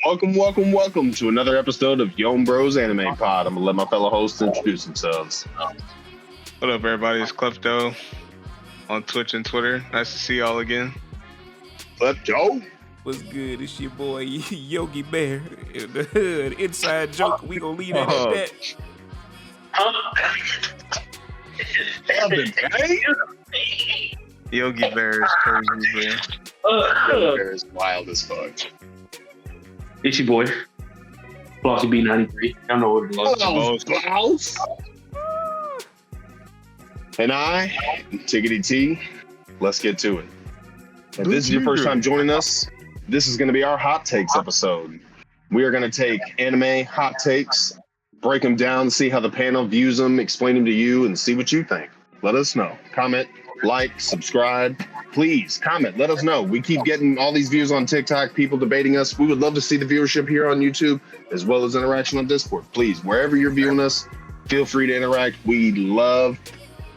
Welcome to another episode of Young Bros Anime Pod. I'm gonna let my fellow hosts introduce themselves. What up, everybody? It's Klepto on Twitch and Twitter. Nice to see y'all again. Klepto. What's good? It's your boy Yogi Bear in the hood. Inside joke. We gonna leave that at that. Yogi Bear is crazy, man. Yogi Bear is wild as fuck. It's your boy, Flossy B93. I know what it is. And I, Tiggity T. Let's get to it. If this is your first time joining us, this is going to be our hot takes episode. We are going to take anime hot takes, break them down, see how the panel views them, explain them to you, and see what you think. Let us know. Comment, like, subscribe. Please comment. Let us know. We keep getting all these views on TikTok, people debating us. We would love to see the viewership here on YouTube, as well as interaction on Discord. Please, wherever you're viewing us, feel free to interact. We love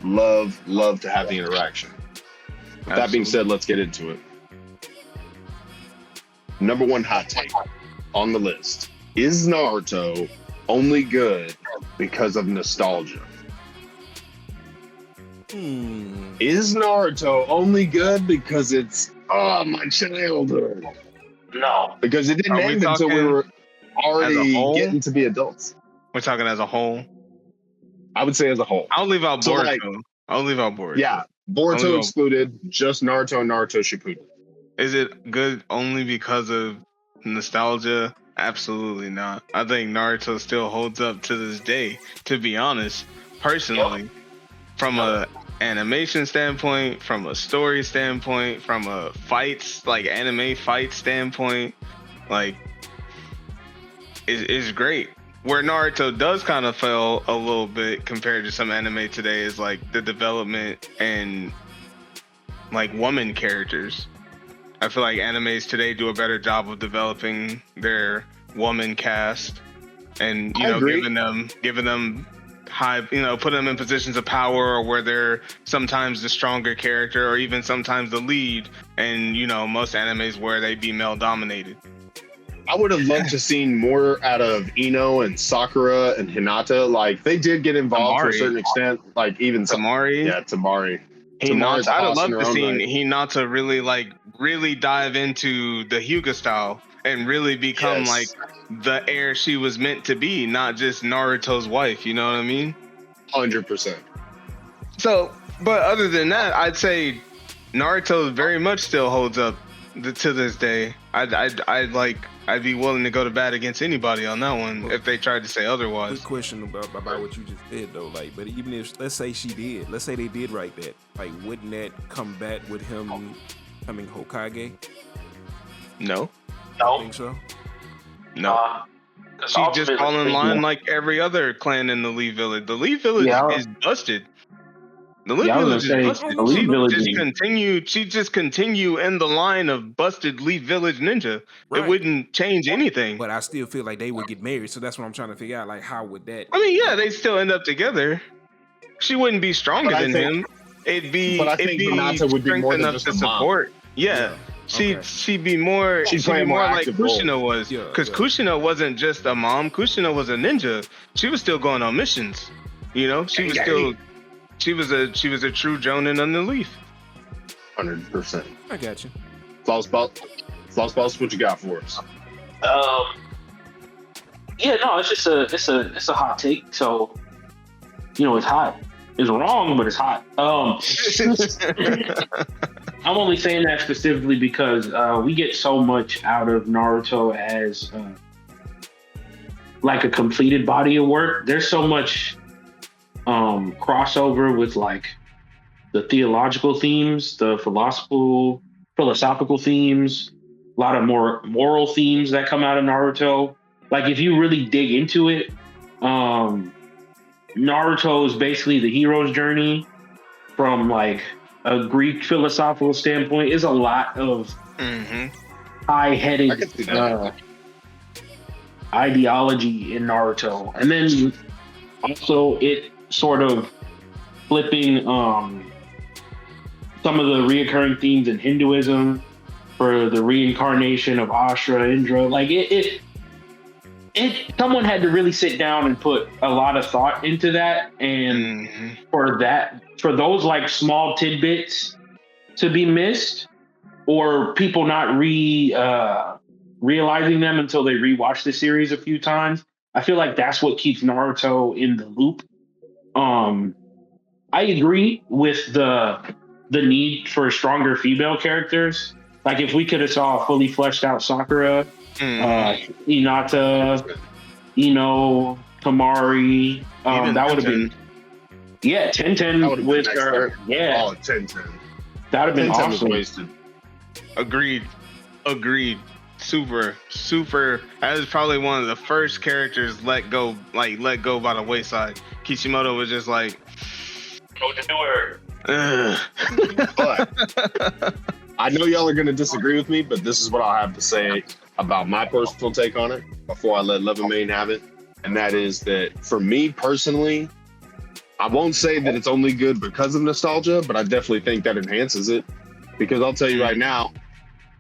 to have the interaction. With that being said, let's get into it. Number one hot take on the list. Is Naruto only good because of nostalgia? Is Naruto only good because it's, my childhood? No. Because it didn't end until we were already getting to be adults. We're talking as a whole? I would say as a whole. I'll leave out Boruto. Yeah, Boruto excluded, just Naruto and Naruto Shippuden. Is it good only because of nostalgia? Absolutely not. I think Naruto still holds up to this day, to be honest, personally. From a animation standpoint, from a story standpoint, from a anime fight standpoint, it's great. Where Naruto does kind of fail a little bit compared to some anime today is the development and woman characters. I feel like animes today do a better job of developing their woman cast and giving them high, putting them in positions of power, or where they're sometimes the stronger character or even sometimes the lead, and most animes where they be male dominated. I would have loved to seen more out of Ino and Sakura and Hinata. They did get involved to a certain extent. Even Tamari. Yeah, Tamari. Hinata, I'd have loved to see Hinata really dive into the Hyuga style and really become the heir she was meant to be, not just Naruto's wife. You know what I mean? 100%. So, but other than that, I'd say Naruto very much still holds up to this day. I'd be willing to go to bat against anybody on that one if they tried to say otherwise. Good question about what you just said though. But even if let's say they did write that, wouldn't that combat with him becoming Hokage? No. I think so. No. She just fall in line like every other clan in the Lee Village. The Lee Village is busted. The Lee Village is busted. She just continue in the line of busted Lee Village ninja. Right. It wouldn't change anything. But I still feel like they would get married, so that's what I'm trying to figure out. How would that? I mean, yeah, they still end up together. She wouldn't be stronger than him. It'd be Hinata would be more than just a support. Mom. Yeah. She'd be more. She'd be more like Kushina was, because Kushina wasn't just a mom. Kushina was a ninja. She was still going on missions. She was still. She was a true Jonin on the leaf. 100%. I got you. Floss Boss, what you got for us? Yeah, no, it's a hot take. So, it's hot. It's wrong, but it's hot. I'm only saying that specifically because we get so much out of Naruto as a completed body of work. There's so much crossover with the theological themes, the philosophical themes, a lot of more moral themes that come out of Naruto. If you really dig into it, Naruto is basically the hero's journey from a Greek philosophical standpoint. Is a lot of high-headed ideology in Naruto, and then also it sort of flipping some of the reoccurring themes in Hinduism for the reincarnation of Ashra, Indra. Like someone had to really sit down and put a lot of thought into that, and for those like small tidbits to be missed, or people not realizing them until they rewatch the series a few times, I feel like that's what keeps Naruto in the loop. I agree with the need for stronger female characters. Like if we could have saw a fully fleshed out Sakura, Hinata, Ino, Tamari, that would have been, Tenten with her, Oh, 10-10. That would have been awesome. Wasted. Agreed. Super. That was probably one of the first characters let go by the wayside. Kishimoto was just like, go to her. But I know y'all are gonna disagree with me, but this is what I'll have to say about my personal take on it before I let Love and Main have it. And that is that for me personally, I won't say that it's only good because of nostalgia, but I definitely think that enhances it. Because I'll tell you right now,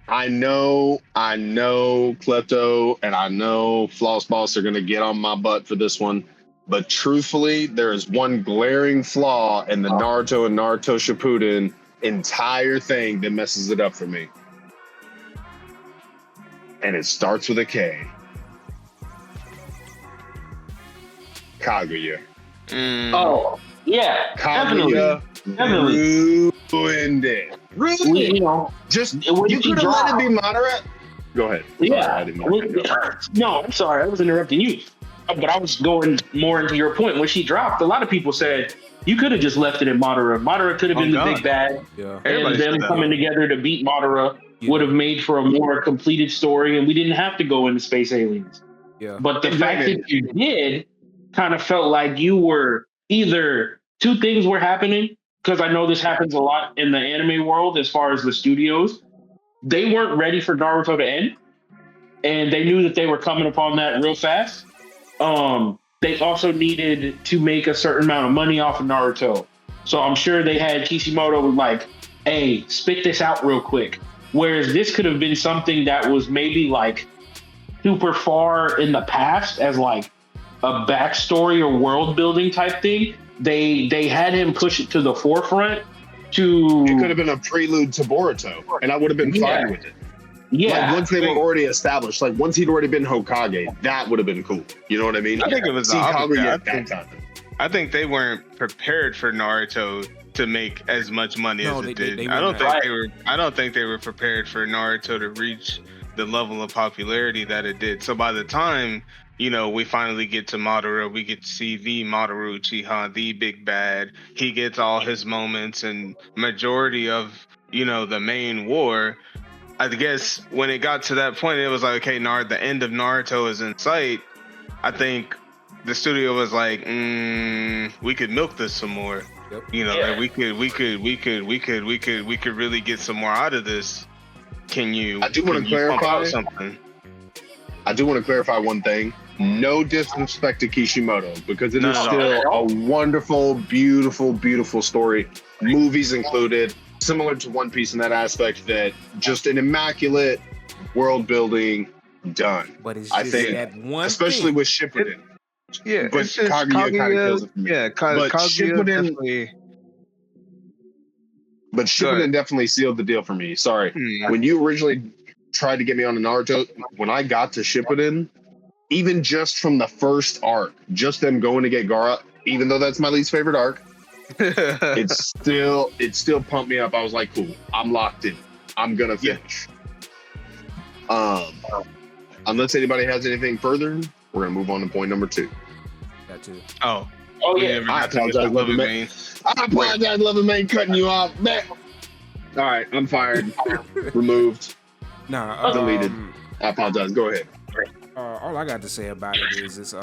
I know Klepto and I know Floss Boss are gonna get on my butt for this one. But truthfully, there is one glaring flaw in the Naruto and Naruto Shippuden entire thing that messes it up for me. And it starts with a K. Kaguya. Oh, yeah. Kaguya Definitely. ruined it. Just when you could have let it be moderate. Go ahead. Yeah. Sorry, I didn't mean to cut you off. No, I'm sorry. I was interrupting you. But I was going more into your point. When she dropped, a lot of people said you could have just left it in Madara. Madara could have been the big bad. Yeah. And them coming together to beat Madara would have made for a more completed story, and we didn't have to go into space aliens. Yeah. But the fact that you did kind of felt like you were either two things were happening, because I know this happens a lot in the anime world as far as the studios. They weren't ready for Naruto to end, and they knew that they were coming upon that real fast. They also needed to make a certain amount of money off of Naruto. So I'm sure they had Kishimoto like, hey, spit this out real quick. Whereas this could have been something that was maybe like super far in the past as like a backstory or world building type thing. They had him push it to the forefront to... It could have been a prelude to Boruto, and I would have been fine with it. Yeah. Like once they were already established, like once he'd already been Hokage, that would have been cool. You know what I mean? I think it was the opposite. Kaguya, I think they weren't prepared for Naruto to make as much money as it did. I don't think they were prepared for Naruto to reach the level of popularity that it did. So by the time, we finally get to Madara, we get to see the Madoru Uchiha, the big bad. He gets all his moments, and majority of, the main war. I guess when it got to that point, it was like, okay, the end of Naruto is in sight. I think the studio was like, we could milk this some more. Yep. Like we could really get some more out of this. I do want to clarify something. I do want to clarify one thing. No disrespect to Kishimoto, because it is still a wonderful, beautiful, beautiful story. Movies included. Similar to One Piece in that aspect, that just an immaculate world building done. But it's I just think, that one especially thing. With Shippuden. Yeah, but Kaguya kind of kills it for me. Yeah, but Kaguya definitely. But Shippuden definitely sealed the deal for me. Sorry, when you originally tried to get me on the Naruto, when I got to Shippuden, even just from the first arc, just them going to get Gaara, even though that's my least favorite arc. it still pumped me up. I was like, cool, I'm locked in. I'm gonna finish. Unless anybody has anything further, we're gonna move on to point number 2. Got to. Oh yeah. I apologize, Love and Main. Love and Main, cutting you off. Man. All right, I'm fired. Removed. Nah, deleted. I apologize. Go ahead. All I got to say about it is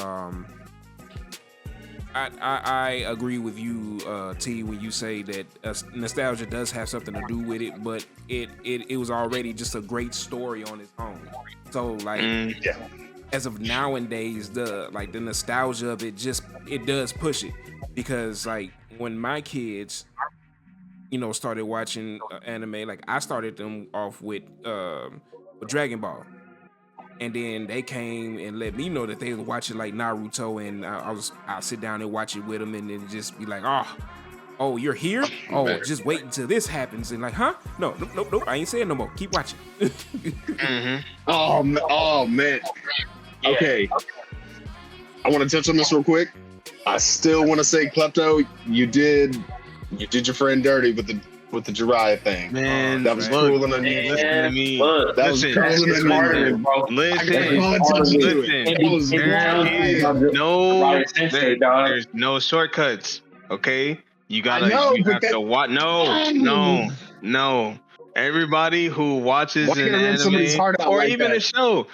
I agree with you, T, when you say that nostalgia does have something to do with it, but it was already just a great story on its own. So like, as of nowadays, the nostalgia of it does push it, because like when my kids started watching anime, like I started them off with Dragon Ball. And then they came and let me know that they were watching like Naruto, and I'll sit down and watch it with them, and then just be like, oh, you're here? Oh, just wait until this happens, and like, huh? No, nope. I ain't saying no more. Keep watching. Mm-hmm. Oh man. Okay. I want to touch on this real quick. I still want to say, Klepto, you did your friend dirty with the Jiraiya thing. Man, that was cruel and unusual. Listen to me. That was cruel and unusual. Listen. There's no shortcuts. Okay, you have to watch. No. Everybody who watches an anime or even a show,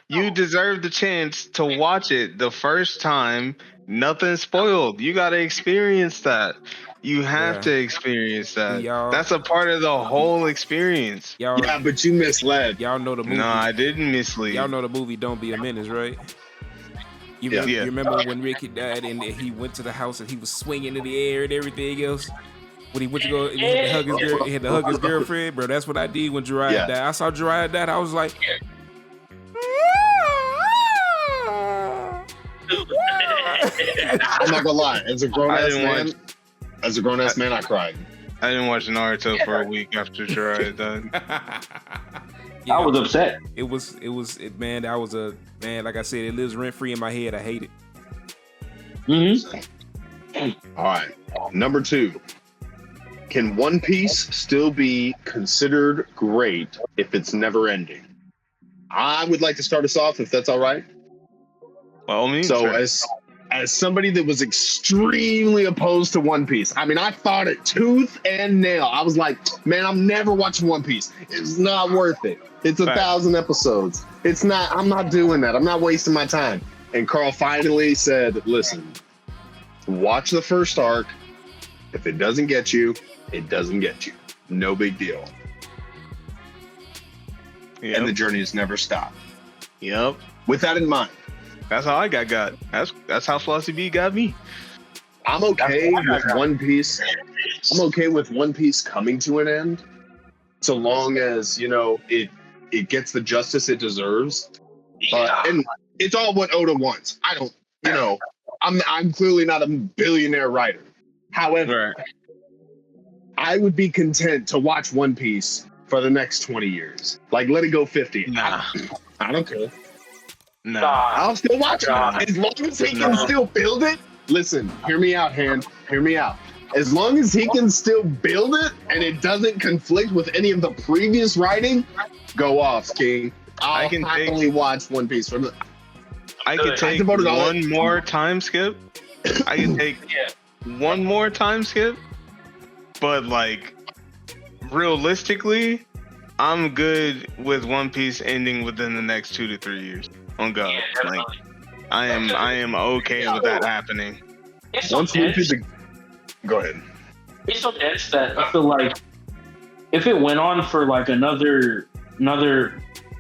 you deserve the chance to watch it the first time. Nothing spoiled. You got to experience that. You have to experience that. That's a part of the whole experience. Yeah, but you misled. Y'all know the movie. No, I didn't mislead. Y'all know the movie Don't Be a Menace, right? You remember when Ricky died and he went to the house and he was swinging in the air and everything else? When he went to go, he had to hug his girlfriend, bro. That's what I did when Jiraiya died. I saw Jiraiya die. I was like, I'm not gonna lie. As a grown ass man, I cried. I didn't watch Naruto for a week after Jiraiya died. I was upset. It was man. That was like I said, it lives rent free in my head. I hate it. Mm-hmm. All right, number 2. Can One Piece still be considered great if it's never ending? I would like to start us off, if that's all right. By all means. So, as somebody that was extremely opposed to One Piece, I mean, I fought it tooth and nail. I was like, man, I'm never watching One Piece. It's not worth it. It's 1,000 episodes. I'm not doing that. I'm not wasting my time. And Carl finally said, listen, watch the first arc. If it doesn't get you, it doesn't get you. No big deal. Yep. And the journey has never stopped. Yep. With that in mind. That's how I got. That's how Flossie B got me. I'm okay with One Piece. I'm okay with One Piece coming to an end, so long as it gets the justice it deserves. And it's all what Oda wants. I don't. I'm clearly not a billionaire writer. However, I would be content to watch One Piece for the next 20 years. Like, let it go 50. Nah. I don't care. Nah. I'll still watch it. As long as he can still build it. Listen, hear me out, Hand. Hear me out. As long as he can still build it and it doesn't conflict with any of the previous writing, go off, King. I can happily watch One Piece from the. I can take one more time skip. I can take one more time skip. But like, realistically, I'm good with One Piece ending within the next 2 to 3 years. On God, like, I am okay with that happening. Go ahead. It's so dense that I feel like if it went on for like another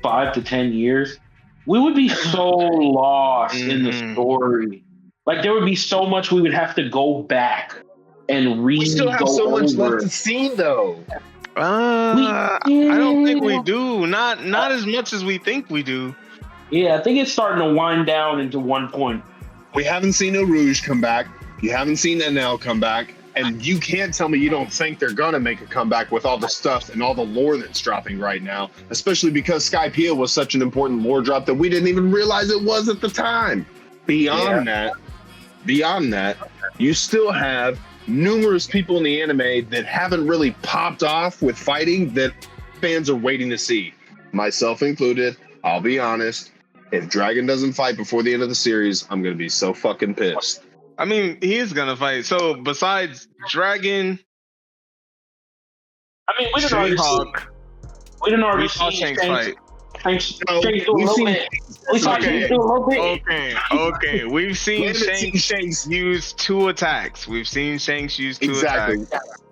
5 to 10 years, we would be so lost in the story. Like, there would be so much we would have to go back and read. We still have so much left to see, though. I don't think we do. Not as much as we think we do. Yeah, I think it's starting to wind down into one point. We haven't seen Eau Rouge come back. You haven't seen Enel come back. And you can't tell me you don't think they're going to make a comeback with all the stuff and all the lore that's dropping right now, especially because Skypiea was such an important lore drop that we didn't even realize it was at the time. Beyond that, you still have numerous people in the anime that haven't really popped off with fighting that fans are waiting to see. Myself included, I'll be honest. If Dragon doesn't fight before the end of the series, I'm going to be so fucking pissed. I mean, he is going to fight. So, besides Dragon... I mean, we didn't already see Shanks fight. Okay. We've seen Shanks use 2 attacks. Attacks.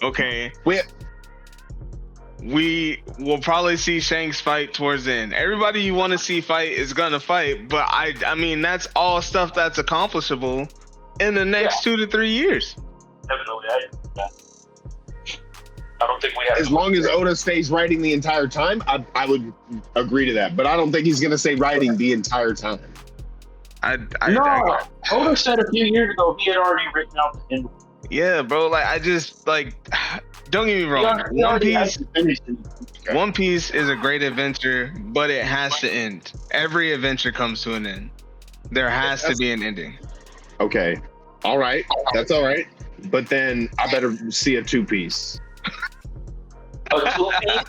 Okay. We will probably see Shanks fight towards the end. Everybody you want to see fight is gonna fight, but I mean that's all stuff that's accomplishable in the next 2 to 3 years. I don't think we have. As long as Oda stays writing the entire time, I would agree to that. But I don't think he's gonna stay writing the entire time. Oda said a few years ago he had already written out the end. Yeah, bro. Like I just like. Don't get me wrong. One Piece is a great adventure, but it has to end. Every adventure comes to an end. There has to be an ending. Okay. All right. That's all right. But then I better see a 2-piece. A 2-piece?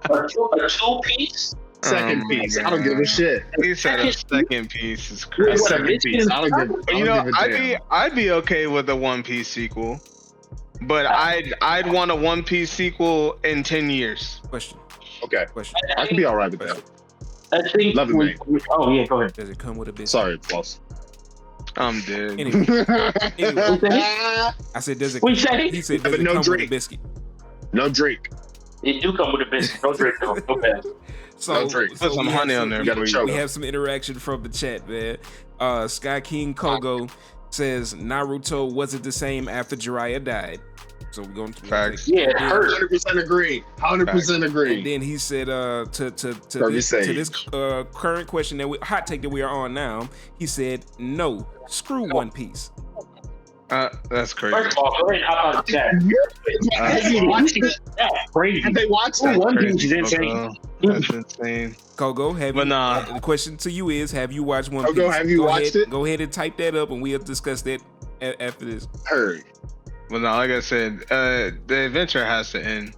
A 2-piece? Second piece. I don't give a shit. He said a second piece is crazy. Second piece. I don't give a damn. I'd be okay with a One Piece sequel, but I'd want a One Piece sequel in 10 years. Question. Okay. Question. I can be all right with that. I think. Love it, man. Oh yeah, go ahead. Does it come with a biscuit? Sorry, boss. I'm dead. Anyway, I I said, does it? What you say? He said, does But it no come drink. with a biscuit? No drink. It do come with a biscuit. No drink though. No bad. So, No drink. Put some we honey have on there. You gotta for you. choke. We have some interaction from the chat, man. Sky King Kogo says Naruto wasn't the same after Jiraiya died. So we're going to Facts. Yeah, it hurt. 100% agree. 100% agree. And then he said to Kirby this current question hot take that we are on now, he said no, screw One Piece. That's crazy. First of all, go ahead and hop on the chat. Have you watched it? That's crazy. Have they watched it? One Crazy, Piece is insane. That's insane. Kogo, But the question to you is, have you watched One Piece? Kogo, have you watched it? Go ahead and type that up, and we'll discuss that after this. Heard. Well, no, like I said, the adventure has to end.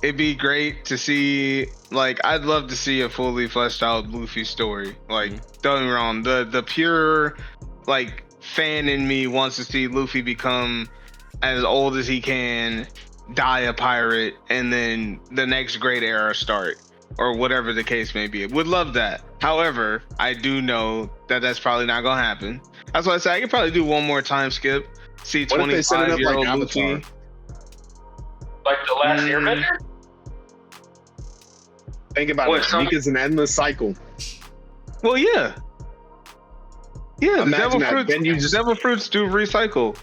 It'd be great to see. Like, I'd love to see a fully fleshed out Luffy story. Like, don't get me wrong, the pure like fan in me wants to see Luffy become as old as he can, die a pirate, and then the next great era start, or whatever the case may be. Would love that. However, I do know that that's probably not gonna happen. That's why I say I could probably do one more time skip. See What if they set it up 25-year-old like Luffy. Avatar? Like the last Airbender? Think about What, it. some- Nika's an endless cycle. Well, yeah. Yeah, the Imagine devil that. fruits, Then you just- devil fruits do recycle.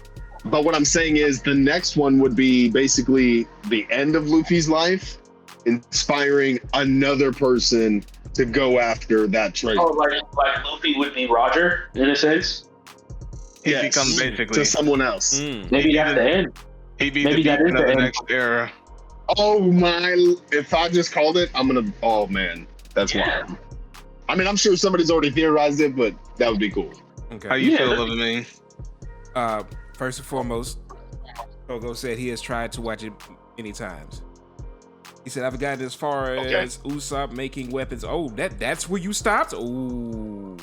But what I'm saying is the next one would be basically the end of Luffy's life, inspiring another person to go after that treasure. Oh, like Luffy would be Roger in a sense. He Yes. becomes basically. To someone else. Maybe that's the end. He'd be Maybe the that is beacon of the the end. next era. Oh my! If I just called it, I'm gonna. Oh man, that's Yeah. wild. I mean, I'm sure somebody's already theorized it, but that would be cool. Okay. How you Yeah, feel, that'd Love Me? First and foremost, Kogo said he has tried to watch it many times. He said, I've gotten as far as Usopp making weapons. Oh, that's where you stopped? Ooh.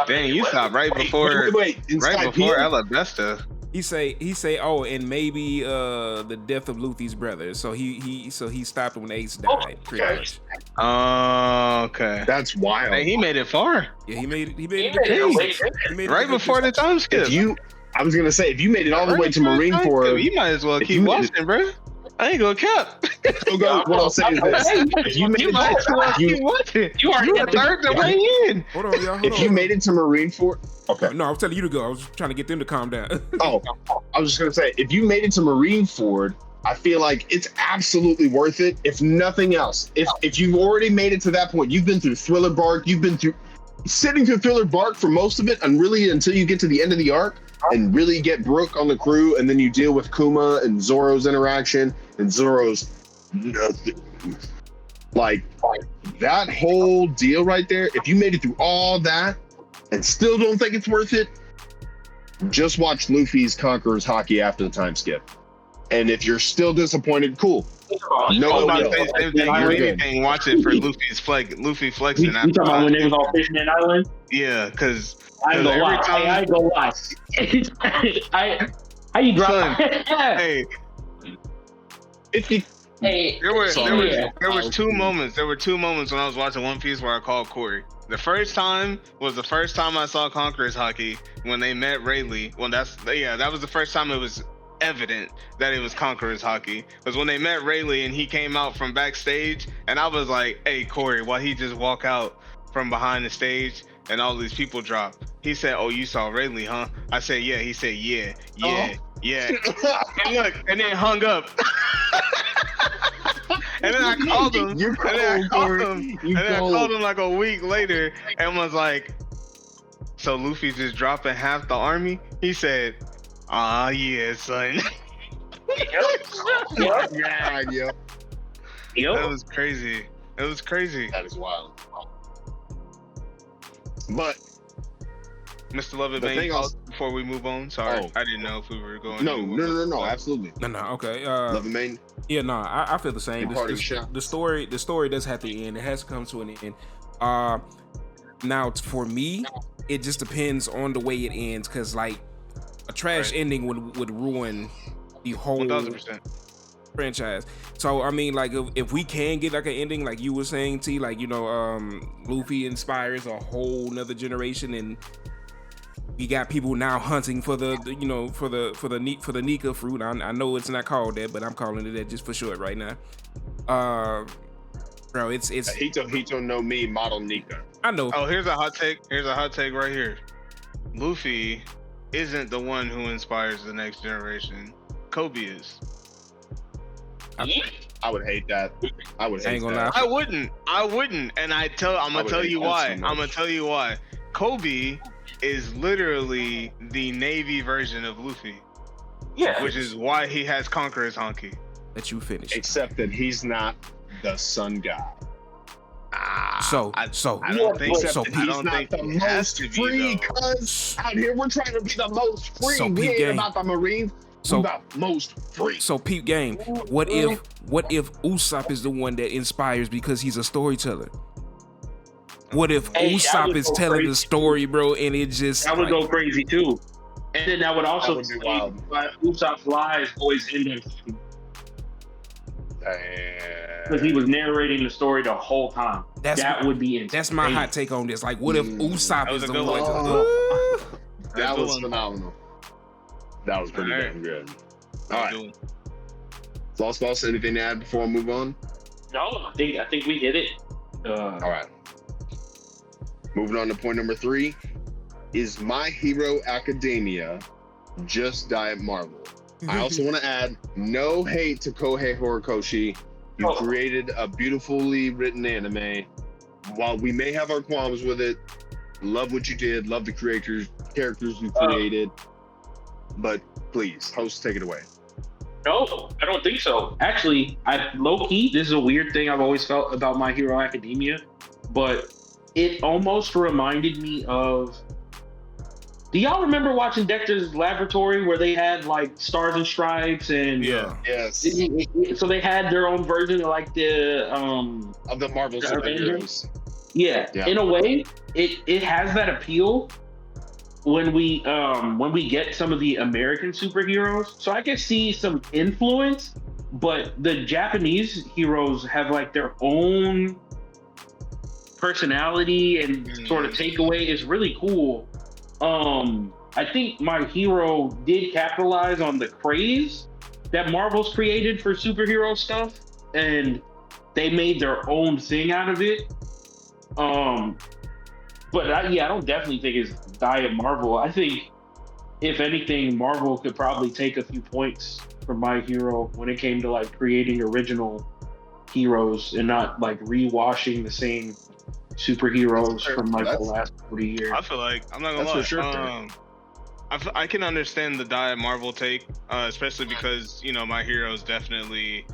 Dang, you stopped right before Wait. right before Alabasta. He say, oh, and maybe the death of Luffy's brother. So he stopped when Ace died, pretty okay. much. Oh, okay. That's wild. Hey, he made it far. Yeah, he made it. He He made made it it. way- He made it Right to before the time skip. I was gonna say, if you made it all the way to Marineford, You might as well if keep you made it- watching, bro. I ain't gonna cap. Kogo, what I'll say is this: if you made You might as well it, keep watching. You already You got a the- third the way in. Hold on, y'all. Hold if on. you made it to Marineford, okay. No, I was telling you to go. I was trying to get them to calm down. Oh, I was just gonna say, if you made it to Marineford, I feel like it's absolutely worth it. If nothing else, if you've already made it to that point, you've been through Thriller Bark, you've been through sitting through Thriller Bark for most of it, and really until you get to the end of the arc and really get Brook on the crew, and then you deal with Kuma and Zoro's interaction and Zoro's nothing. Like that whole deal right there. If you made it through all that and still don't think it's worth it, just watch Luffy's Conqueror's Hockey after the time skip. And if you're still disappointed, cool. No, I'm about no, to say same thing. You're If good. anything, watch it for Luffy flexing You after. talking about when they was all fishing in Island? Yeah, because I ain't gonna every lie. time- I ain't gonna lie. How you drop? hey, 50. Hey, there was Yeah. two moments. There were two moments when I was watching One Piece where I called Corey. The first time was the first time I saw Conqueror's Hockey when they met Rayleigh. Well, that was the first time it was evident that it was Conqueror's Hockey. Was when they met Rayleigh and he came out from backstage, and I was like, "Hey, Corey, why he just walk out from behind the stage and all these people drop?" He said, "Oh, you saw Rayleigh, huh?" I said, "Yeah." He said, "Yeah." And look, and then hung up. And then I called him. You're cold, I called him like a week later and was like, "So Luffy just dropping half the army?" He said, "Ah, yeah, son." God, yo. That was crazy. It was crazy. That is wild. But Mr. Lovett, the thing before we move on, sorry, Oh. I didn't know if we were going. No, absolutely. No, okay. Love and Main. Yeah, no, I feel the same. Parting shots. The story does have to end. It has to come to an end. Now for me, it just depends on the way it ends, because like a trash ending would ruin the whole 1000%. franchise. So I mean, like if we can get like an ending, like you were saying, T, like Luffy inspires a whole nother generation, and we got people now hunting for the Nika fruit. I know it's not called that, but I'm calling it that just for short right now. Bro, it's Hito no Mi model Nika. I know. Oh, here's a hot take. Here's a hot take right here. Luffy isn't the one who inspires the next generation. Kobe is. I would hate that. I would hate ain't gonna that. lie. I wouldn't. And I'm gonna tell you why. I'm gonna tell you why. Kobe is literally the Navy version of Luffy. Yeah. Which is why he has Conqueror's Honky. Let you finish. Except that he's not the sun god. I don't think Except so. that I he's don't not think the he has most to be, free, though. cuz out here we're trying to be the most free. So, We peep ain't game. about the Marines. So- We about most free. So peep game. What if Usopp is the one that inspires because he's a storyteller? What if Hey, that Usopp would is go telling the crazy. story, bro, and it just That would like, go crazy too. And then that would also That would be wild. Usopp's lies always end up because he was narrating the story the whole time. That would be insane. That's my hot take on this. Like, what if Usopp That was is a the good one? one. That was one. phenomenal. That was pretty Alright. damn good. All right. Lost Boss, anything to add before I move on? No, I think we hit it. All right. Moving on to point number 3. Is My Hero Academia just Diet Marvel? I also want to add, no hate to Kohei Horikoshi. You Oh. created a beautifully written anime. While we may have our qualms with it, love what you did, love the characters you created. But please, host, take it away. No, I don't think so. Actually, low key, this is a weird thing I've always felt about My Hero Academia, but it almost reminded me of. Do y'all remember watching Dexter's Laboratory where they had like Stars and Stripes and Yeah. Yes. So they had their own version of like the Of the Marvel The superheroes. yeah. Yeah. In a way, it has that appeal when we get some of the American superheroes. So I can see some influence, but the Japanese heroes have like their own personality and sort of takeaway. Is really cool. I think My Hero did capitalize on the craze that Marvel's created for superhero stuff, and they made their own thing out of it. But I don't definitely think it's Diet Marvel. I think, if anything, Marvel could probably take a few points from My Hero when it came to like creating original heroes and not like rewashing the same superheroes from like the last 40 years. I feel like, I'm not gonna That's lie. for sure. I can understand the Diet Marvel take, especially because, My Hero is definitely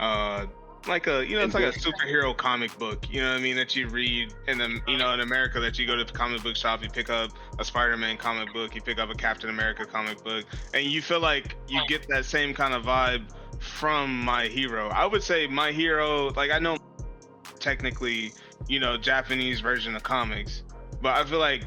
like it's like a superhero comic book, you know what I mean, that you read in the, in America, that you go to the comic book shop, you pick up a Spider-Man comic book, you pick up a Captain America comic book, and you feel like you get that same kind of vibe from My Hero. I would say My Hero, like, I know technically, Japanese version of comics, but I feel like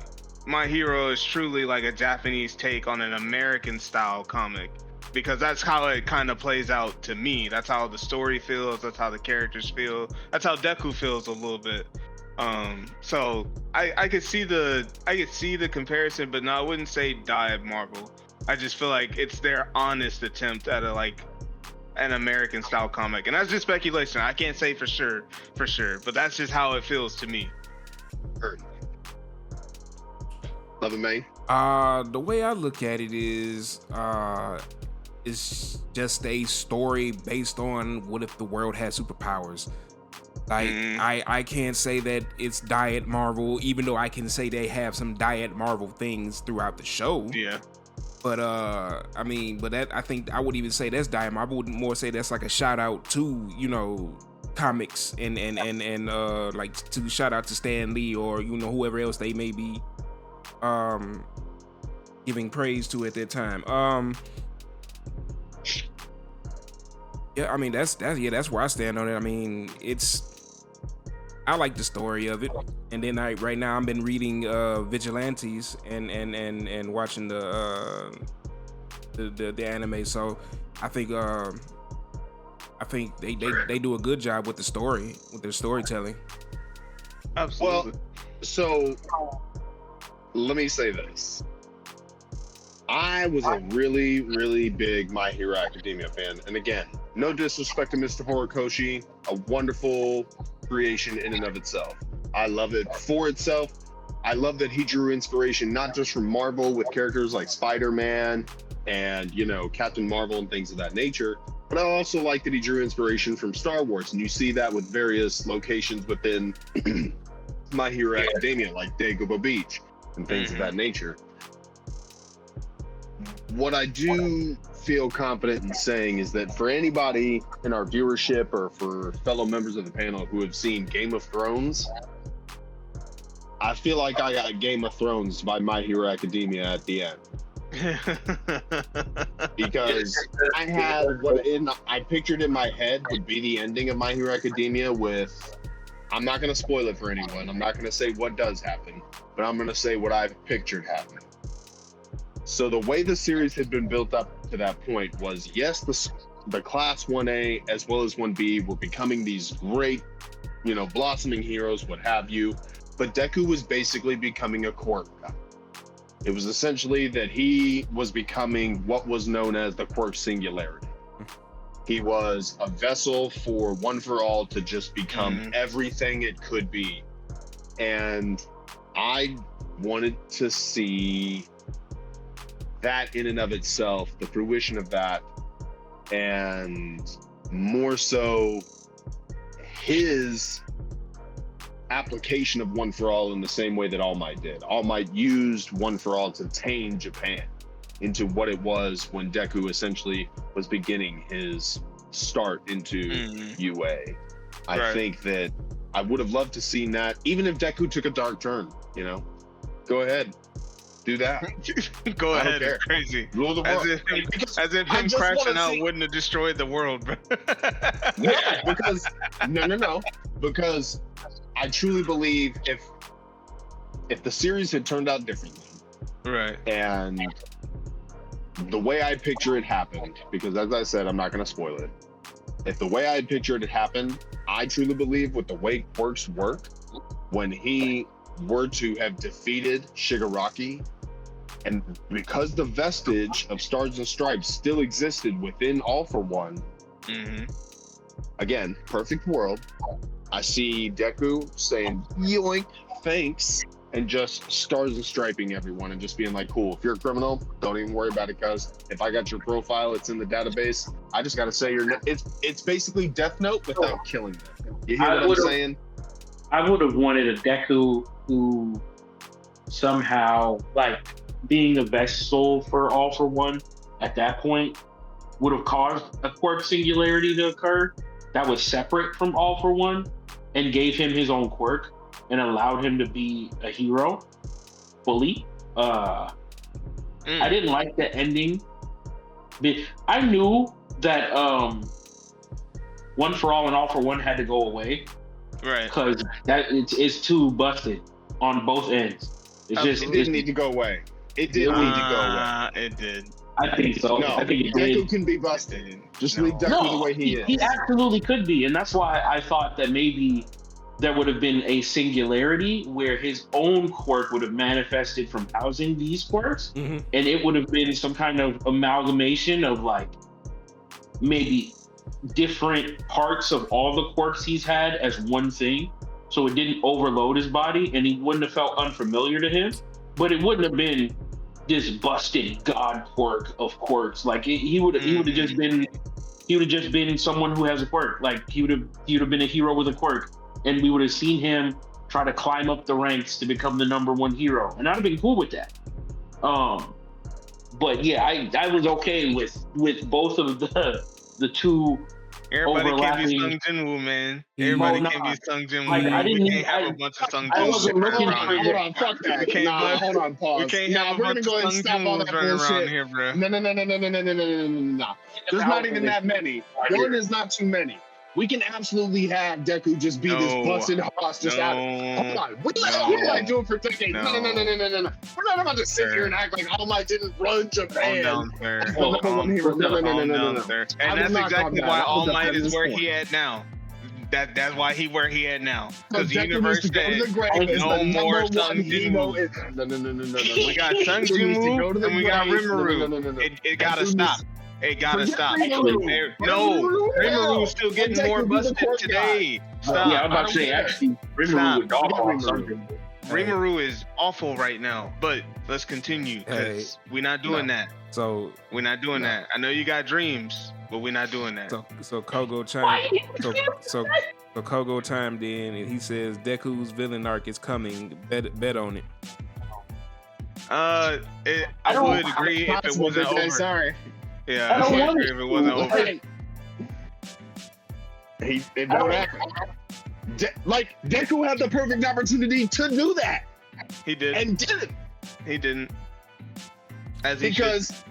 My Hero is truly like a Japanese take on an American style comic, because that's how it kind of plays out to me. That's how the story feels, that's how the characters feel, that's how Deku feels a little bit. So I could see the comparison, but no, I wouldn't say Diet Marvel. I just feel like it's their honest attempt at an American style comic, and that's just speculation. I can't say for sure, but that's just how it feels to me. Heard. Love and Main. The way I look at it is, it's just a story based on what if the world had superpowers. Like I can't say that it's Diet Marvel, even though I can say they have some Diet Marvel things throughout the show. Yeah. But I mean, but that I think I would even say that's Diet Marvel. I would more say that's like a shout out to, you know, comics and like to shout out to Stan Lee or, you know, whoever else they may be giving praise to at that time. Yeah, I mean that's where I stand on it. I mean, I like the story of it, and then right now I've been reading Vigilantes and watching the anime. So I think they do a good job with the story, with their storytelling. Absolutely. Well, so let me say this. I was a really, really big My Hero Academia fan. And again, no disrespect to Mr. Horikoshi, a wonderful creation in and of itself. I love it for itself. I love that he drew inspiration not just from Marvel with characters like Spider-Man and, you know, Captain Marvel and things of that nature, but I also like that he drew inspiration from Star Wars. And you see that with various locations within My Hero Academia, like Dagobah Beach and things of that nature. What I do feel confident in saying is that for anybody in our viewership or for fellow members of the panel who have seen Game of Thrones, I feel like I got Game of Thrones by My Hero Academia at the end. Because I had I pictured in my head would be the ending of My Hero Academia with, I'm not going to spoil it for anyone. I'm not going to say what does happen, but I'm going to say what I've pictured happening. So the way the series had been built up to that point was, yes, the class 1A as well as 1B were becoming these great, you know, blossoming heroes, what have you. But Deku was basically becoming a quirk guy. It was essentially that he was becoming what was known as the quirk singularity. He was a vessel for One for All to just become everything it could be. And I wanted to see that in and of itself, the fruition of that, and more so his application of One for All in the same way that All Might did. All Might used One for All to tame Japan into what it was when Deku essentially was beginning his start into UA. I think that I would have loved to seen that, even if Deku took a dark turn, you know, go ahead. Do that. Go ahead, it's crazy. Rule the world. As if him crashing out wouldn't have destroyed the world, bro. Yeah, because no. Because I truly believe if the series had turned out differently, right, and the way I picture it happened, because as I said, I'm not going to spoil it. If the way I pictured it happened, I truly believe with the way quirks work, when he were to have defeated Shigaraki, and because the vestige of Stars and Stripes still existed within All for One, again, perfect world, I see Deku saying, yoink, thanks, and just Stars and Striping everyone and just being like, cool, if you're a criminal, don't even worry about it, cuz if I got your profile, it's in the database, I just gotta say it's basically Death Note without killing them. You hear what I'm saying? I would have wanted a Deku who somehow, like, being a vessel for All for One at that point would have caused a quirk singularity to occur that was separate from All for One and gave him his own quirk and allowed him to be a hero fully. I didn't like the ending. I knew that One for All and All for One had to go away. Right. Because that it's too busted on both ends. It didn't need to go away. It didn't need to go away. It did. I think so. No, I think Deku can be busted. Just leave Deku the way he is. He absolutely could be, and that's why I thought that maybe there would have been a singularity where his own quirk would have manifested from housing these quirks, and it would have been some kind of amalgamation of like maybe different parts of all the quirks he's had as one thing, so it didn't overload his body and he wouldn't have felt unfamiliar to him, but it wouldn't have been this busted god quirk of quirks. Like he would have just been someone who has a quirk. Like he would have been a hero with a quirk, and we would have seen him try to climb up the ranks to become the number one hero, and I'd have been cool with that. But yeah, I was okay with both of the two. Everybody can't be Sung Jinwoo, man. Everybody can't be Sung Jinwoo. Like, we can't have a bunch of Sung I Jinwoo wasn't looking for Hold on, fuck that. Hold on, pause. We can't have a bunch of Sung Jinwoos running around here, bro. No. There's not even that many. One is not too many. We can absolutely have Deku just be this busted hoss just out. Hold on. What did I do for decades? No. We're not about to sit here and act like All Might didn't run Japan. No. And that's exactly why All Might is where he at now. That's why he where he at now. Because the universe said no more Sung Jinwoo. No. We got Sung Jinwoo and we got Rimuru. It gotta stop. It gotta stop. Rimuru is still getting more busted today. Stop. Yeah, I'm about to say, actually, Rimuru is awful right now, but let's continue because we're not doing that. So we're not doing that. I know you got dreams, but we're not doing that. So Kogo chimed. So Kogo chimed in and he says Deku's villain arc is coming. Bet on it. I would agree if it wasn't over. Sorry. Yeah, I would agree if it wasn't over. It won't happen. Deku had the perfect opportunity to do that. He did. And didn't. He didn't. Because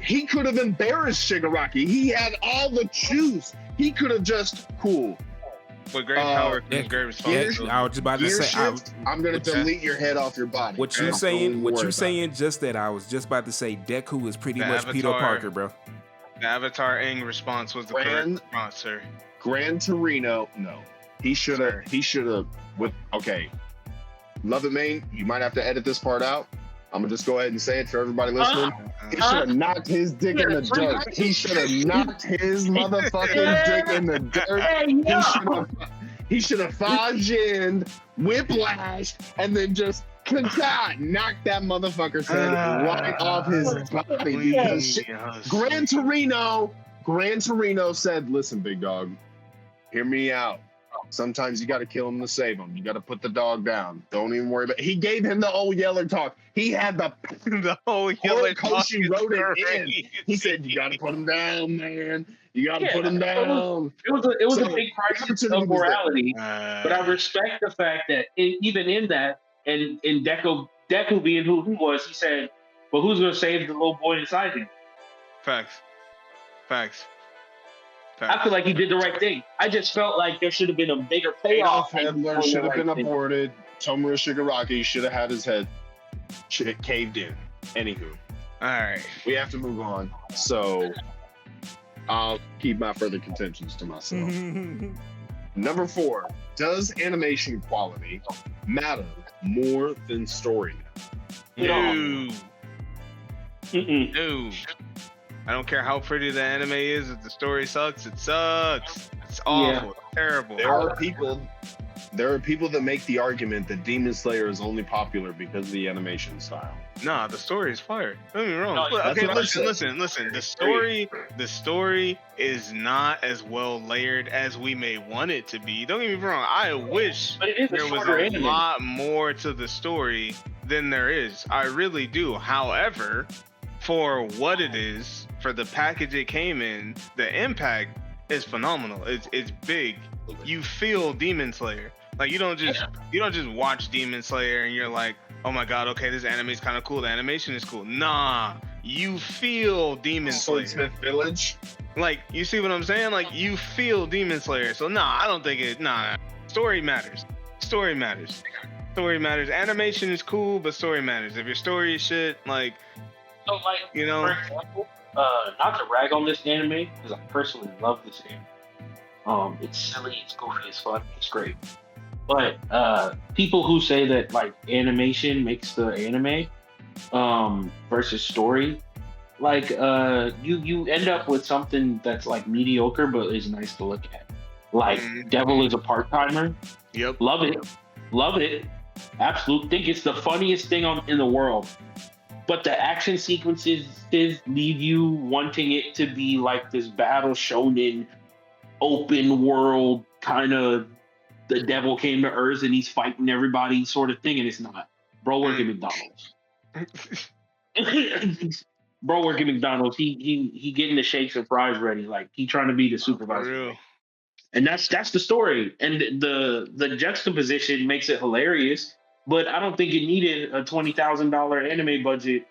he could have embarrassed Shigaraki. He had all the juice. He could have just cool. With great power comes great responsibility. I was just about to say, I'm going to delete your head off your body. What you saying? Just that I was just about to say, Deku is pretty much Peter Parker, bro. The Avatar Aang response was the correct response, sir. Gran Torino, no. He should have. Love it, Maine. You might have to edit this part out. I'm gonna just go ahead and say it for everybody listening. He should have knocked his dick in the dirt. He should have knocked his motherfucking dick in the dirt. He should have Fajin, whiplash, and then just knock that motherfucker's head right off his body. Because Gran Torino said, "Listen, big dog, hear me out. Sometimes you got to kill him to save him. You got to put the dog down. Don't even worry about it." He gave him the old Yeller talk. He had the whole Yeller talk. He wrote it in. He said, "You got to put him down, man. You got to put him down." It was a big crisis of morality. But I respect the fact that even in that, and in Deku being who he was, he said, "But who's going to save the little boy inside him?" Facts. I feel like he did the right thing. I just felt like there should have been a bigger payoff. Handler should have been aborted. Tomura Shigaraki should have had his head caved in. Anywho. All right. We have to move on. So I'll keep my further contentions to myself. Number 4. Does animation quality matter more than story? No. No. I don't care how pretty the anime is. If the story sucks, it sucks. It's awful. It's terrible. There are people that make the argument that Demon Slayer is only popular because of the animation style. Nah, the story is fire. Don't get me wrong. Okay, listen. The story is not as well layered as we may want it to be. Don't get me wrong. I wish there was a lot more to the story than there is. I really do. However, for what it is, for the package it came in, the impact is phenomenal. It's big. You feel Demon Slayer. Like you don't just watch Demon Slayer and you're like, oh my god, okay, this anime is kind of cool. The animation is cool. Nah, you feel Demon Slayer. Smith Village. Like you see what I'm saying? Like you feel Demon Slayer. So I don't think it. Story matters. Story matters. Animation is cool, but story matters. If your story is shit, like. So, for example, not to rag on this anime, because I personally love this anime. It's silly, it's goofy as fuck, it's great. But people who say that like animation makes the anime versus story, like you end up with something that's like mediocre but is nice to look at. Like Devil is a Part-Timer. Yep. Love it. Absolutely. Think it's the funniest thing in the world. but the action sequences leave you wanting it to be like this battle shonen, open world kind of. The devil came to Earth and he's fighting everybody sort of thing, and it's not. Bro, work at McDonald's. Bro, work at McDonald's. He getting the shakes and fries ready, like he trying to be the supervisor. And that's the story. And the juxtaposition makes it hilarious, but I don't think it needed a $20,000 anime budget,